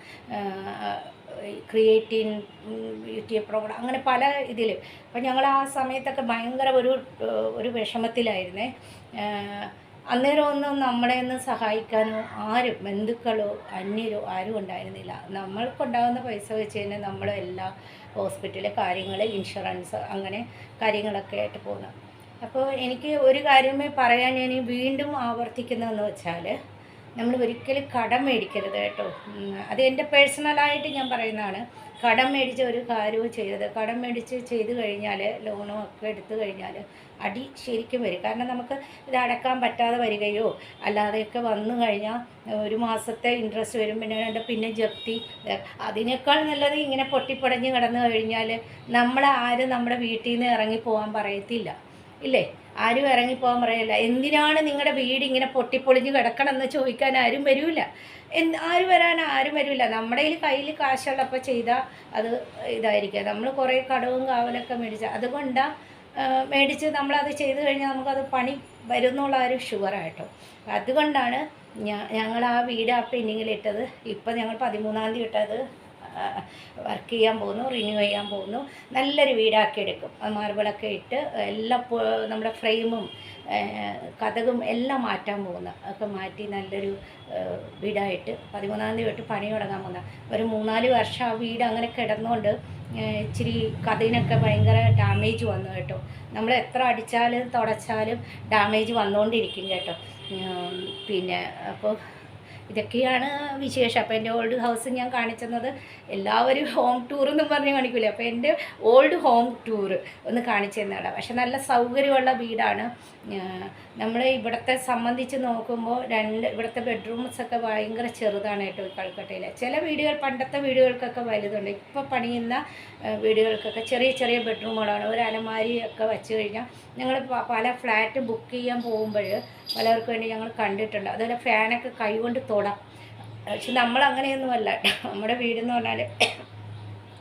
ക്രിയേറ്റിൻ, BTA പ്രോബ്ലം, അങ്ങനെ പല ഇതിൽ. അപ്പം ഞങ്ങൾ ആ സമയത്തൊക്കെ ഭയങ്കര ഒരു വിഷമത്തിലായിരുന്നേ. അന്നേരമൊന്നും നമ്മളെ ഒന്ന് സഹായിക്കാനോ ആരും, ബന്ധുക്കളോ അന്യരോ ആരും ഉണ്ടായിരുന്നില്ല. നമ്മൾക്കുണ്ടാകുന്ന പൈസ വെച്ച് തന്നെ നമ്മൾ എല്ലാ ഹോസ്പിറ്റലിലെ കാര്യങ്ങൾ, ഇൻഷുറൻസ്, അങ്ങനെ കാര്യങ്ങളൊക്കെ ആയിട്ട് പോകുന്നു. അപ്പോൾ എനിക്ക് ഒരു കാര്യമേ പറയാൻ ഞാൻ വീണ്ടും ആവർത്തിക്കുന്നതെന്ന് വെച്ചാൽ, നമ്മൾ ഒരിക്കലും കടം മേടിക്കരുത് കേട്ടോ. അത് എൻ്റെ പേഴ്സണലായിട്ട് ഞാൻ പറയുന്നതാണ്. കടം മേടിച്ച ഒരു കാര്യവും ചെയ്യരുത്. കടം മേടിച്ച് ചെയ്ത് കഴിഞ്ഞാൽ, ലോണോ ഒക്കെ എടുത്തു കഴിഞ്ഞാൽ അടി ശരിക്കും വരും. കാരണം നമുക്ക് ഇത് അടക്കാൻ പറ്റാതെ വരികയോ അല്ലാതെയൊക്കെ വന്നു കഴിഞ്ഞാൽ ഒരു മാസത്തെ ഇൻട്രസ്റ്റ് വരും, പിന്നെ ജപ്തി. അതിനേക്കാൾ നല്ലത് ഇങ്ങനെ പൊട്ടിപ്പടഞ്ഞ് കിടന്നു കഴിഞ്ഞാൽ ആരും നമ്മുടെ വീട്ടിൽ നിന്ന് ഇറങ്ങിപ്പോകാൻ പറയത്തില്ല, ഇല്ലേ? ആരും ഇറങ്ങിപ്പോകാൻ പറയില്ല. എന്തിനാണ് നിങ്ങളുടെ വീട് ഇങ്ങനെ പൊട്ടിപ്പൊളിഞ്ഞ് കിടക്കണമെന്ന് ചോദിക്കാൻ ആരും വരില്ല. ആരും വരില്ല. നമ്മുടെ കയ്യിൽ കാശുള്ളപ്പോൾ ചെയ്താൽ അത് ഇതായിരിക്കുക. നമ്മൾ കുറേ കടവും കാവലൊക്കെ അതുകൊണ്ടാണ് മേടിച്ച് നമ്മളത് ചെയ്ത് കഴിഞ്ഞാൽ നമുക്കത് പണി വരുന്നുള്ള ഒരു ഷുവറായിട്ടോ. അതുകൊണ്ടാണ് ഞങ്ങൾ ആ വീട് ആ പെൻഡിങ്ങിലിട്ടത്. ഇപ്പം ഞങ്ങൾ 13-ാം തീയതി ഇട്ടത് വർക്ക് ചെയ്യാൻ പോകുന്നു, റിന്യൂ ചെയ്യാൻ പോകുന്നു. നല്ലൊരു വീടാക്കി എടുക്കും. മാർബിളൊക്കെ ഇട്ട് എല്ലാം നമ്മുടെ ഫ്രെയിമും കതകും എല്ലാം മാറ്റാൻ പോകുന്ന ഒക്കെ മാറ്റി നല്ലൊരു വീടായിട്ട് 13-ാം തീയതി തൊട്ട് പണി തുടങ്ങാൻ പോകുന്ന. ഒരു 3-4 വർഷം ആ വീട് അങ്ങനെ കിടന്നുകൊണ്ട് ഇച്ചിരി കഥയിനൊക്കെ ഭയങ്കര ഡാമേജ് വന്നു കേട്ടോ. നമ്മൾ എത്ര അടിച്ചാലും തുടച്ചാലും ഡാമേജ് വന്നുകൊണ്ടിരിക്കും കേട്ടോ. പിന്നെ അപ്പോൾ ഇതൊക്കെയാണ് വിശേഷം. അപ്പോൾ എൻ്റെ ഓൾഡ് ഹൗസ് ഞാൻ കാണിച്ചത് എല്ലാവരും ഹോം ടൂർ എന്നും പറഞ്ഞ് കാണിക്കില്ലേ, അപ്പോൾ എൻ്റെ ഓൾഡ് ഹോം ടൂർ ഒന്ന് കാണിച്ചു തന്നതാണ്. പക്ഷെ നല്ല സൗകര്യമുള്ള വീടാണ്. നമ്മൾ ഇവിടുത്തെ സംബന്ധിച്ച് നോക്കുമ്പോൾ ഇവിടുത്തെ ബെഡ്റൂംസൊക്കെ ഭയങ്കര ചെറുതാണ് കേട്ടോ ഈ കൽക്കട്ടയിലെ. ചില വീടുകൾ പണ്ടത്തെ വീടുകൾക്കൊക്കെ വലുതുണ്ട്. ഇപ്പോൾ പണിയുന്ന വീടുകൾക്കൊക്കെ ചെറിയ ചെറിയ ബെഡ്റൂമുകളാണ്. ഒരു അലമാരിയൊക്കെ വെച്ച് കഴിഞ്ഞാൽ ഞങ്ങൾ പല ഫ്ലാറ്റ് ബുക്ക് ചെയ്യാൻ പോകുമ്പോൾ പലർക്കും വേണ്ടി ഞങ്ങൾ കണ്ടിട്ടുണ്ട്. അതുപോലെ ഫാനൊക്കെ കൈകൊണ്ട് തൊടാം. പക്ഷെ നമ്മളങ്ങനെയൊന്നുമല്ല. നമ്മുടെ വീടെന്ന് പറഞ്ഞാൽ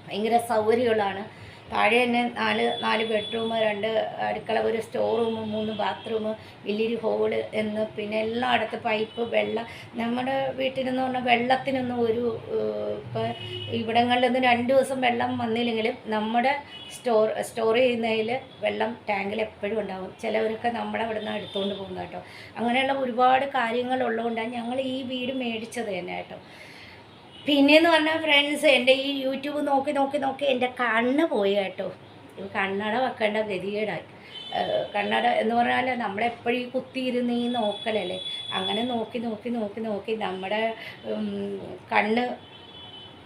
ഭയങ്കര സൗകര്യമുള്ളതാണ്. താഴെ തന്നെ നാല് ബെഡ്റൂം, 2 അടുക്കള, ഒരു സ്റ്റോർ റൂം, 3 ബാത്റൂം, വലിയൊരു ഹോള് എന്ന് പിന്നെ എല്ലായിടത്തും പൈപ്പ് വെള്ളം. നമ്മുടെ വീട്ടിലെന്ന് പറഞ്ഞാൽ വെള്ളത്തിനൊന്നും ഒരു ഇപ്പോൾ ഇവിടങ്ങളിലൊന്നും 2 ദിവസം വെള്ളം വന്നില്ലെങ്കിലും നമ്മുടെ സ്റ്റോർ ചെയ്യുന്നതിൽ വെള്ളം ടാങ്കിൽ എപ്പോഴും ഉണ്ടാകും. ചിലവരൊക്കെ നമ്മുടെ അവിടെ നിന്ന് എടുത്തുകൊണ്ട് പോകുന്നത് കേട്ടോ. അങ്ങനെയുള്ള ഒരുപാട് കാര്യങ്ങളുള്ളതുകൊണ്ടാണ് ഞങ്ങൾ ഈ വീട് മേടിച്ചത് തന്നെ കേട്ടോ. പിന്നെയെന്ന് പറഞ്ഞാൽ ഫ്രണ്ട്സ്, എൻ്റെ ഈ യൂട്യൂബ് നോക്കി എൻ്റെ കണ്ണ് പോയി കേട്ടോ. കണ്ണട വെക്കേണ്ട ഗതികേടായി. കണ്ണട എന്ന് പറഞ്ഞാൽ നമ്മളെപ്പോഴും ഈ കുത്തിയിരുന്ന് ഈ നോക്കലല്ലേ. അങ്ങനെ നോക്കി നമ്മുടെ കണ്ണ്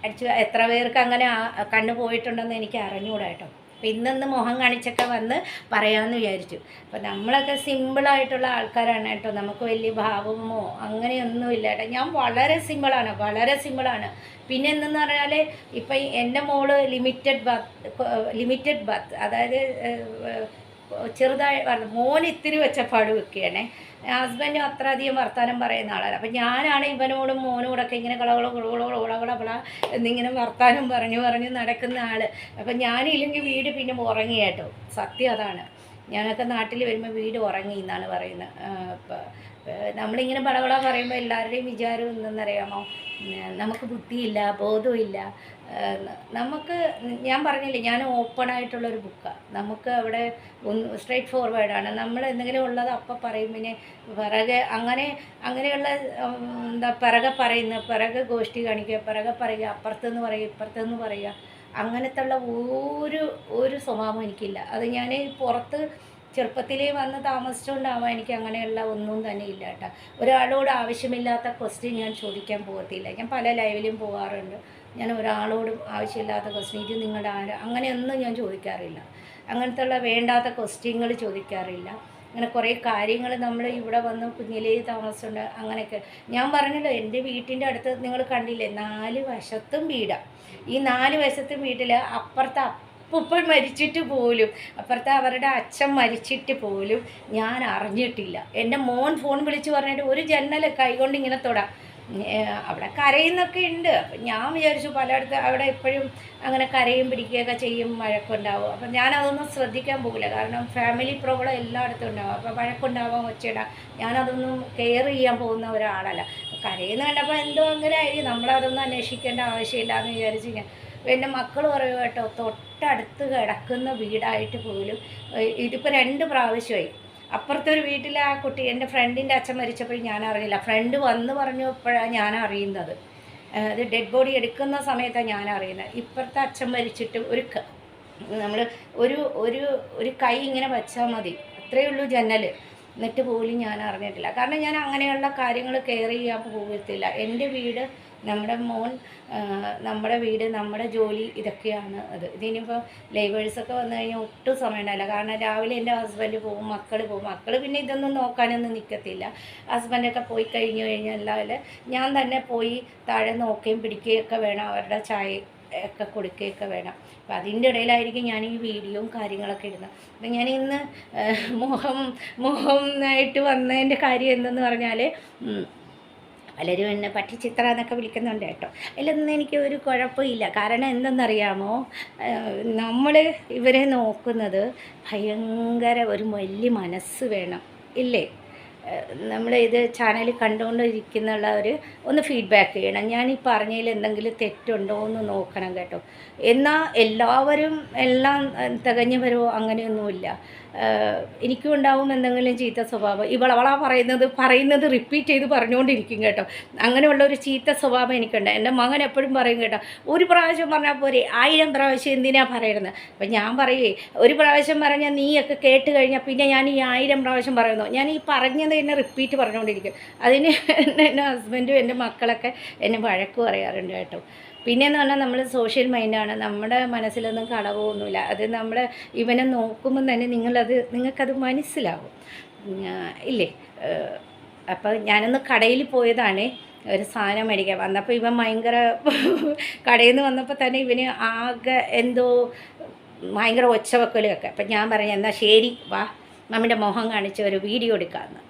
അടിച്ച് എത്ര പേർക്ക് അങ്ങനെ കണ്ണ് പോയിട്ടുണ്ടെന്ന് എനിക്ക് അറിഞ്ഞുകൂടാ കേട്ടോ. അപ്പം ഇന്നൊന്ന് മുഖം കാണിച്ചൊക്കെ വന്ന് പറയാമെന്ന് വിചാരിച്ചു. അപ്പം നമ്മളൊക്കെ സിമ്പിളായിട്ടുള്ള ആൾക്കാരാണ് കേട്ടോ. നമുക്ക് വലിയ ഭാവമോ അങ്ങനെയൊന്നുമില്ല കേട്ടോ. ഞാൻ വളരെ സിമ്പിളാണ്. പിന്നെ എന്തെന്ന് പറഞ്ഞാൽ ഇപ്പം എൻ്റെ മോള് ലിമിറ്റഡ് ബർത്ത്, അതായത് ചെറുതായി മോൻ ഇത്തിരി വെച്ചപ്പാട് വെക്കുകയാണേ. ഹസ്ബൻഡും അത്ര അധികം വർത്താനം പറയുന്ന ആളാണ്. അപ്പം ഞാനാണ് ഇവനോടും മോനോടൊക്കെ ഇങ്ങനെ കളകള എന്നിങ്ങനെ വർത്താനം പറഞ്ഞു നടക്കുന്ന ആൾ. അപ്പം ഞാനില്ലെങ്കിൽ വീട് പിന്നെ ഉറങ്ങി കേട്ടോ. സത്യം അതാണ്. ഞാനൊക്കെ നാട്ടിൽ വരുമ്പോൾ വീട് ഉറങ്ങി എന്നാണ് പറയുന്നത്. നമ്മളിങ്ങനെ ബളബള പറയുമ്പോൾ എല്ലാവരുടെയും വിചാരം എന്തെന്നറിയാമോ, നമുക്ക് ബുദ്ധിയില്ല, ബോധമില്ല. നമുക്ക് ഞാൻ പറഞ്ഞില്ലേ, ഞാൻ ഓപ്പണായിട്ടുള്ളൊരു ബുക്കാണ്. നമുക്ക് അവിടെ സ്ട്രൈറ്റ് ഫോർവേഡാണ്. നമ്മൾ എന്തെങ്കിലും ഉള്ളത് അപ്പം പറയും. പിന്നെ അങ്ങനെയുള്ള പിറകെ ഗോഷ്ഠി കാണിക്കുക, പിറകെ പറയുക, അപ്പുറത്തുനിന്ന് പറയുക, ഇപ്പുറത്തുനിന്ന് പറയുക, അങ്ങനത്തെ ഉള്ള ഒരു സ്വഭാവം എനിക്കില്ല. അത് ഞാൻ പുറത്ത് ചെറുപ്പത്തിലേ വന്ന് താമസിച്ചുകൊണ്ടാവാം എനിക്ക് അങ്ങനെയുള്ള ഒന്നും തന്നെ ഇല്ല കേട്ടോ. ഒരാളോട് ആവശ്യമില്ലാത്ത ക്വസ്റ്റ്യൻ ഞാൻ ചോദിക്കാൻ പോകത്തില്ല. ഞാൻ പല ലൈവിലും പോകാറുണ്ട്. ഞാൻ ഒരാളോടും ആവശ്യമില്ലാത്ത ക്വസ്റ്റ്യൻ, ഇത് നിങ്ങളുടെ അങ്ങനെയൊന്നും ഞാൻ ചോദിക്കാറില്ല. അങ്ങനത്തെ ഉള്ള വേണ്ടാത്ത ക്വസ്റ്റ്യങ്ങൾ ചോദിക്കാറില്ല. അങ്ങനെ കുറേ കാര്യങ്ങൾ നമ്മൾ ഇവിടെ വന്ന് കുഞ്ഞിലേ താമസിച്ചുണ്ട്. അങ്ങനെയൊക്കെ ഞാൻ പറഞ്ഞല്ലോ, എൻ്റെ വീട്ടിൻ്റെ അടുത്ത് നിങ്ങൾ കണ്ടില്ലേ, 4 വശത്തും വീടാണ്. ഈ 4 വശത്തും വീട്ടിൽ അപ്പുറത്തെ ഉപ്പൻ മരിച്ചിട്ട് പോലും, അപ്പുറത്തെ അവരുടെ അച്ഛൻ മരിച്ചിട്ട് പോലും ഞാൻ അറിഞ്ഞിട്ടില്ല. എൻ്റെ മോൻ ഫോൺ വിളിച്ച് പറഞ്ഞിട്ട് ഒരു ജന്നൽ കൈകൊണ്ട് ഇങ്ങനെ തൊടാം. അവിടെ കരയുന്നൊക്കെ ഉണ്ട്. അപ്പം ഞാൻ വിചാരിച്ചു പലയിടത്ത് അവിടെ എപ്പോഴും അങ്ങനെ കരയും പിടിക്കുകയൊക്കെ ചെയ്യും, വഴക്കുണ്ടാവും. അപ്പം ഞാനതൊന്നും ശ്രദ്ധിക്കാൻ പോകില്ല. കാരണം ഫാമിലി പ്രോബ്ലം എല്ലായിടത്തും ഉണ്ടാവും. അപ്പോൾ വഴക്കുണ്ടാവാം, ഒച്ചയിടാം. ഞാനതൊന്നും കെയർ ചെയ്യാൻ പോകുന്ന ഒരാളല്ല. കരയുന്ന കണ്ടപ്പോൾ എന്തോ അങ്ങനെ ആയിരിക്കും, നമ്മളതൊന്നും അന്വേഷിക്കേണ്ട ആവശ്യമില്ല എന്ന് വിചാരിച്ച് ഞാൻ. എൻ്റെ മക്കൾ പറയും കേട്ടോ, തൊട്ടടുത്ത് കിടക്കുന്ന വീടായിട്ട് പോലും ഇതിപ്പോൾ 2 പ്രാവശ്യമായി. അപ്പുറത്തെ ഒരു വീട്ടിലെ ആ കുട്ടി, എൻ്റെ ഫ്രണ്ടിൻ്റെ അച്ഛൻ മരിച്ചപ്പോഴും ഞാൻ അറിയില്ല. ഫ്രണ്ട് വന്ന് പറഞ്ഞപ്പോഴാണ് ഞാൻ അറിയുന്നത്. അത് ഡെഡ് ബോഡി എടുക്കുന്ന സമയത്താണ് ഞാൻ അറിയുന്നത്. ഇപ്പുറത്തെ അച്ഛൻ മരിച്ചിട്ട് നമ്മൾ ഒരു കൈ ഇങ്ങനെ വെച്ചാൽ മതി, അത്രയേ ഉള്ളൂ ജന്നൽ, എന്നിട്ട് പോലും ഞാൻ അറിഞ്ഞിട്ടില്ല. കാരണം ഞാൻ അങ്ങനെയുള്ള കാര്യങ്ങൾ കെയർ ചെയ്യാൻ പോകത്തില്ല. എൻ്റെ വീട്, നമ്മുടെ മോൻ, നമ്മുടെ വീട്, നമ്മുടെ ജോലി, ഇതൊക്കെയാണ് അത്. ഇതിനിപ്പോൾ ലൈവേഴ്സൊക്കെ വന്നു കഴിഞ്ഞാൽ ഒട്ടും സമയം ഉണ്ടാവില്ല. കാരണം രാവിലെ എൻ്റെ ഹസ്ബൻഡ് പോകും, മക്കൾ പിന്നെ ഇതൊന്നും നോക്കാനൊന്നും നിൽക്കത്തില്ല. ഹസ്ബൻഡൊക്കെ പോയി കഴിഞ്ഞാൽ എല്ലാവരും ഞാൻ തന്നെ പോയി താഴെ നോക്കുകയും പിടിക്കുകയൊക്കെ വേണം, അവരുടെ ചായ ഒക്കെ കൊടുക്കുകയൊക്കെ വേണം. അപ്പം അതിൻ്റെ ഇടയിലായിരിക്കും ഞാൻ ഈ വീഡിയോയും കാര്യങ്ങളൊക്കെ ഇടുന്നത്. അപ്പം ഞാൻ ഇന്ന് മുഖമായിട്ട് വന്നതിൻ്റെ കാര്യം എന്തെന്ന് പറഞ്ഞാൽ, പലരും എന്നെ പട്ടിച്ചിത്ര എന്നൊക്കെ വിളിക്കുന്നുണ്ട് കേട്ടോ. അതിലൊന്നും എനിക്ക് ഒരു കുഴപ്പമില്ല. കാരണം എന്തെന്നറിയാമോ, നമ്മൾ ഇവരെ നോക്കുന്നത് ഭയങ്കര ഒരു വലിയ മനസ്സ് വേണം, ഇല്ലേ? നമ്മൾ ഇത് ചാനൽ കണ്ടുകൊണ്ടിരിക്കുന്നുള്ളവർ ഒന്ന് ഫീഡ്ബാക്ക് ചെയ്യണം. ഞാൻ ഈ പറഞ്ഞതിൽ എന്തെങ്കിലും തെറ്റുണ്ടോ എന്ന് നോക്കണം കേട്ടോ. എന്നാൽ എല്ലാവരും എല്ലാം തികഞ്ഞു വരുമോ അങ്ങനെയൊന്നുമില്ല. എനിക്കും ഉണ്ടാവും എന്തെങ്കിലും ചീത്ത സ്വഭാവം. ഇവളവളാ പറയുന്നത് റിപ്പീറ്റ് ചെയ്ത് പറഞ്ഞുകൊണ്ടിരിക്കും കേട്ടോ. അങ്ങനെയുള്ള ഒരു ചീത്ത സ്വഭാവം എനിക്കുണ്ട്. എൻ്റെ മകൻ എപ്പോഴും പറയും കേട്ടോ, ഒരു പ്രാവശ്യം പറഞ്ഞാൽ പോരെ 1000 പ്രാവശ്യം എന്തിനാ പറയുന്നത്. അപ്പം ഞാൻ പറയേ, ഒരു പ്രാവശ്യം പറഞ്ഞാൽ നീയൊക്കെ കേട്ട് കഴിഞ്ഞാൽ പിന്നെ ഞാൻ ഈ 1000 പ്രാവശ്യം പറയുന്നു. ഞാൻ ഈ പറഞ്ഞത് എന്നെ റിപ്പീറ്റ് പറഞ്ഞുകൊണ്ടിരിക്കും. അതിന് എൻ്റെ ഹസ്ബൻഡും എൻ്റെ മക്കളൊക്കെ എന്നെ വഴക്ക് പറയാറുണ്ട് കേട്ടോ. പിന്നെയെന്ന് പറഞ്ഞാൽ നമ്മൾ സോഷ്യൽ മൈൻഡാണ്, നമ്മുടെ മനസ്സിലൊന്നും കളവൊന്നുമില്ല. അത് നമ്മുടെ ഇവനെ നോക്കുമ്പോൾ തന്നെ നിങ്ങൾക്കത് മനസ്സിലാവും ഇല്ലേ. അപ്പോൾ ഞാനൊന്ന് കടയിൽ പോയതാണ് ഒരു സാധനം മേടിക്കാൻ. വന്നപ്പോൾ ഇവൻ ഭയങ്കര കടയിൽ നിന്ന് വന്നപ്പോൾ തന്നെ ഇവന് ആകെ എന്തോ ഭയങ്കര ഒച്ചവെക്കലൊക്കെ. അപ്പം ഞാൻ പറഞ്ഞു, എന്നാൽ ശരി വാ മമ്മിൻ്റെ മുഖം കാണിച്ച് ഒരു വീഡിയോ എടുക്കാമെന്ന്.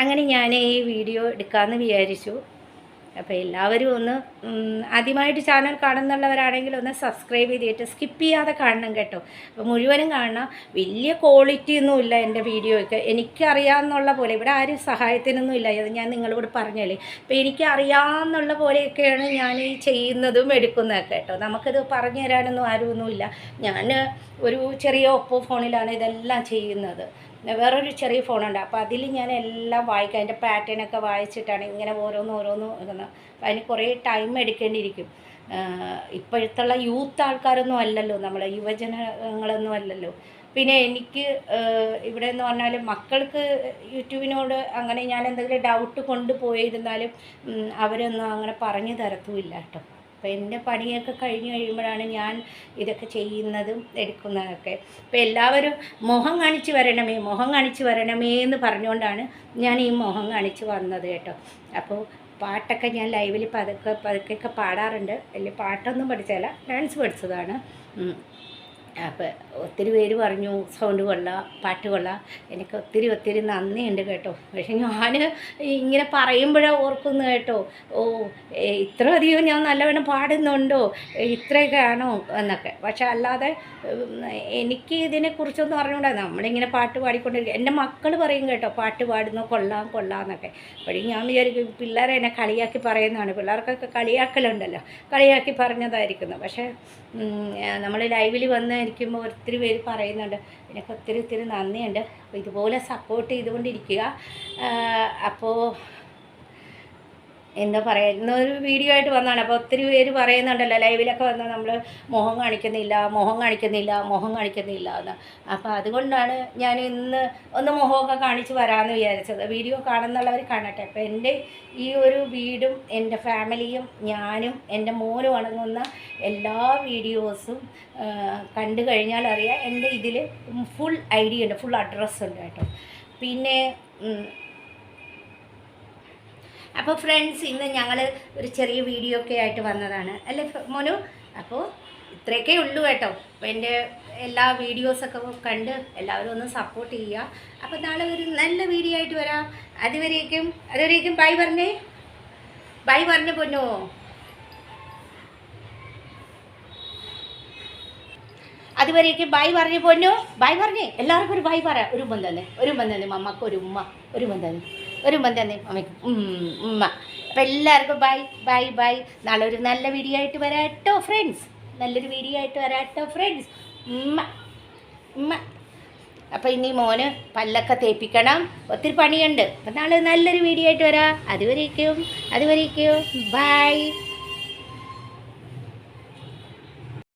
അങ്ങനെ ഞാൻ ഈ വീഡിയോ എടുക്കാമെന്ന് വിചാരിച്ചു. അപ്പോൾ എല്ലാവരും ഒന്ന് ആദ്യമായിട്ട് ചാനൽ കാണുന്നുള്ളവരാണെങ്കിൽ ഒന്ന് സബ്സ്ക്രൈബ് ചെയ്തിട്ട് സ്കിപ്പ് ചെയ്യാതെ കാണണം കേട്ടോ. അപ്പോൾ മുഴുവനും കാണണം. വലിയ ക്വാളിറ്റി ഒന്നുമില്ല എൻ്റെ വീഡിയോയ്ക്ക്, എനിക്കറിയാമെന്നുള്ള പോലെ. ഇവിടെ ആരും സഹായത്തിനൊന്നും ഇല്ല, അത് ഞാൻ നിങ്ങളോട് പറഞ്ഞല്ലേ. അപ്പോൾ എനിക്കറിയാമെന്നുള്ള പോലെയൊക്കെയാണ് ഞാൻ ഈ ചെയ്യുന്നതും എടുക്കുന്നതൊക്കെ കേട്ടോ. നമുക്കത് പറഞ്ഞു തരാനൊന്നും ആരുമൊന്നുമില്ല. ഞാൻ ഒരു ചെറിയ ഒപ്പോ ഫോണിലാണ് ഇതെല്ലാം ചെയ്യുന്നത്. വേറൊരു ചെറിയ ഫോണുണ്ട്, അപ്പോൾ അതിൽ ഞാൻ എല്ലാം വായിക്കാം. അതിൻ്റെ പാറ്റേണൊക്കെ വായിച്ചിട്ടാണ് ഇങ്ങനെ ഓരോന്ന് ഇടുന്നത്. അപ്പോൾ അതിന് കുറേ ടൈം എടുക്കേണ്ടിയിരിക്കും. ഇപ്പോഴത്തുള്ള യൂത്ത് ആൾക്കാരൊന്നും അല്ലല്ലോ, നമ്മളെ യുവജനങ്ങളൊന്നും അല്ലല്ലോ. പിന്നെ എനിക്ക് ഇവിടെ എന്ന് പറഞ്ഞാൽ മക്കൾക്ക് യൂട്യൂബിനോട് അങ്ങനെ ഞാൻ എന്തെങ്കിലും ഡൗട്ട് കൊണ്ടുപോയിരുന്നാലും അവരൊന്നും അങ്ങനെ പറഞ്ഞു തരത്തുമില്ല കേട്ടോ. അപ്പോൾ എൻ്റെ പണിയൊക്കെ കഴിഞ്ഞ് കഴിയുമ്പോഴാണ് ഞാൻ ഇതൊക്കെ ചെയ്യുന്നതും എടുക്കുന്നതൊക്കെ. അപ്പോൾ എല്ലാവരും മുഖം കാണിച്ച് വരണമേ എന്ന് പറഞ്ഞുകൊണ്ടാണ് ഞാൻ ഈ മുഖം കാണിച്ച് വന്നത് കേട്ടോ. അപ്പോൾ പാട്ടൊക്കെ ഞാൻ ലൈവിൽ പതുക്കെ പാടാറുണ്ട്. വലിയ പാട്ടൊന്നും പഠിച്ചല്ല, ഡാൻസ് പഠിച്ചതാണ്. അപ്പോൾ ഒത്തിരി പേര് പറഞ്ഞു സൗണ്ട് കൊള്ളാം, പാട്ട് കൊള്ളാം. എനിക്ക് ഒത്തിരി നന്ദിയുണ്ട് കേട്ടോ. പക്ഷെ ഞാൻ ഇങ്ങനെ പറയുമ്പോഴാണ് ഓർക്കുന്നു കേട്ടോ, ഓ ഇത്ര അധികം ഞാൻ നല്ലവണ്ണം പാടുന്നുണ്ടോ, ഇത്രയൊക്കെ ആണോ എന്നൊക്കെ. പക്ഷെ അല്ലാതെ എനിക്ക് ഇതിനെക്കുറിച്ചൊന്നും അറിഞ്ഞൂടാ. നമ്മളിങ്ങനെ പാട്ട് പാടിക്കൊണ്ടിരിക്കുക. എൻ്റെ മക്കൾ പറയും കേട്ടോ, പാട്ട് പാടുന്നു കൊള്ളാം എന്നൊക്കെ. അപ്പോഴും ഞാൻ വിചാരിക്കും പിള്ളേരെ എന്നെ കളിയാക്കി പറയുന്നതാണ്. പിള്ളേർക്കൊക്കെ കളിയാക്കലുണ്ടല്ലോ, കളിയാക്കി പറഞ്ഞതായിരിക്കുന്നു. പക്ഷേ നമ്മൾ ലൈവിൽ വന്നിരിക്കുമ്പോൾ ഒത്തിരി പേര് പറയുന്നുണ്ട്. എനിക്ക് ഒത്തിരി നന്ദിയുണ്ട്. അപ്പോൾ ഇതുപോലെ സപ്പോർട്ട് ചെയ്തുകൊണ്ടിരിക്കുക. അപ്പോൾ എന്താ പറയുക, ഇന്നൊരു വീഡിയോ ആയിട്ട് വന്നതാണ്. അപ്പോൾ ഒത്തിരി പേര് പറയുന്നുണ്ടല്ലോ ലൈവിലൊക്കെ വന്നാൽ നമ്മൾ മുഖം കാണിക്കുന്നില്ല എന്ന്. അപ്പോൾ അതുകൊണ്ടാണ് ഞാൻ ഇന്ന് ഒന്ന് മുഖമൊക്കെ കാണിച്ച് വരാമെന്ന് വിചാരിച്ചത്. വീഡിയോ കാണുന്നുള്ളവർ കാണട്ടെ. അപ്പോൾ എൻ്റെ ഈ ഒരു വീടും എൻ്റെ ഫാമിലിയും ഞാനും എൻ്റെ മോനും അടങ്ങുന്ന എല്ലാ വീഡിയോസും കണ്ടു കഴിഞ്ഞാൽ അറിയാം. എൻ്റെ ഇതിൽ ഫുൾ ഐഡിയ ഉണ്ട്, ഫുൾ അഡ്രസ്സ് ഉണ്ട് കേട്ടോ. പിന്നെ അപ്പോൾ ഫ്രണ്ട്സ്, ഇന്ന് ഞങ്ങൾ ഒരു ചെറിയ വീഡിയോ ഒക്കെ ആയിട്ട് വന്നതാണ് അല്ലേ മോനു. അപ്പോൾ ഇത്രയൊക്കെ ഉള്ളൂ കേട്ടോ. അപ്പോൾ എൻ്റെ എല്ലാ വീഡിയോസൊക്കെ കണ്ട് എല്ലാവരും ഒന്ന് സപ്പോർട്ട് ചെയ്യുക. അപ്പോൾ നാളെ ഒരു നല്ല വീഡിയോ ആയിട്ട് വരാം. അതുവരേക്കും ബൈ പറഞ്ഞേ പൊന്നോ. അതുവരേക്കും ബൈ പറഞ്ഞേ. എല്ലാവർക്കും ഒരു ബൈ പറയാം. ഒരു ബന്ധം മമ്മക്ക് ഒരു ബന്ധം മമ്മയ്ക്ക് ഉമ്മ. അപ്പം എല്ലാവർക്കും ബൈ. നാളെ ഒരു നല്ല വീഡിയോ ആയിട്ട് വരാം കേട്ടോ ഫ്രണ്ട്സ്. ഉമ്മ. അപ്പോൾ ഇനി മോന് പല്ലൊക്കെ തേപ്പിക്കണം, ഒത്തിരി പണിയുണ്ട്. അപ്പം നാളെ നല്ലൊരു വീഡിയോ ആയിട്ട് വരാം. അതുവരേക്കും ബൈ.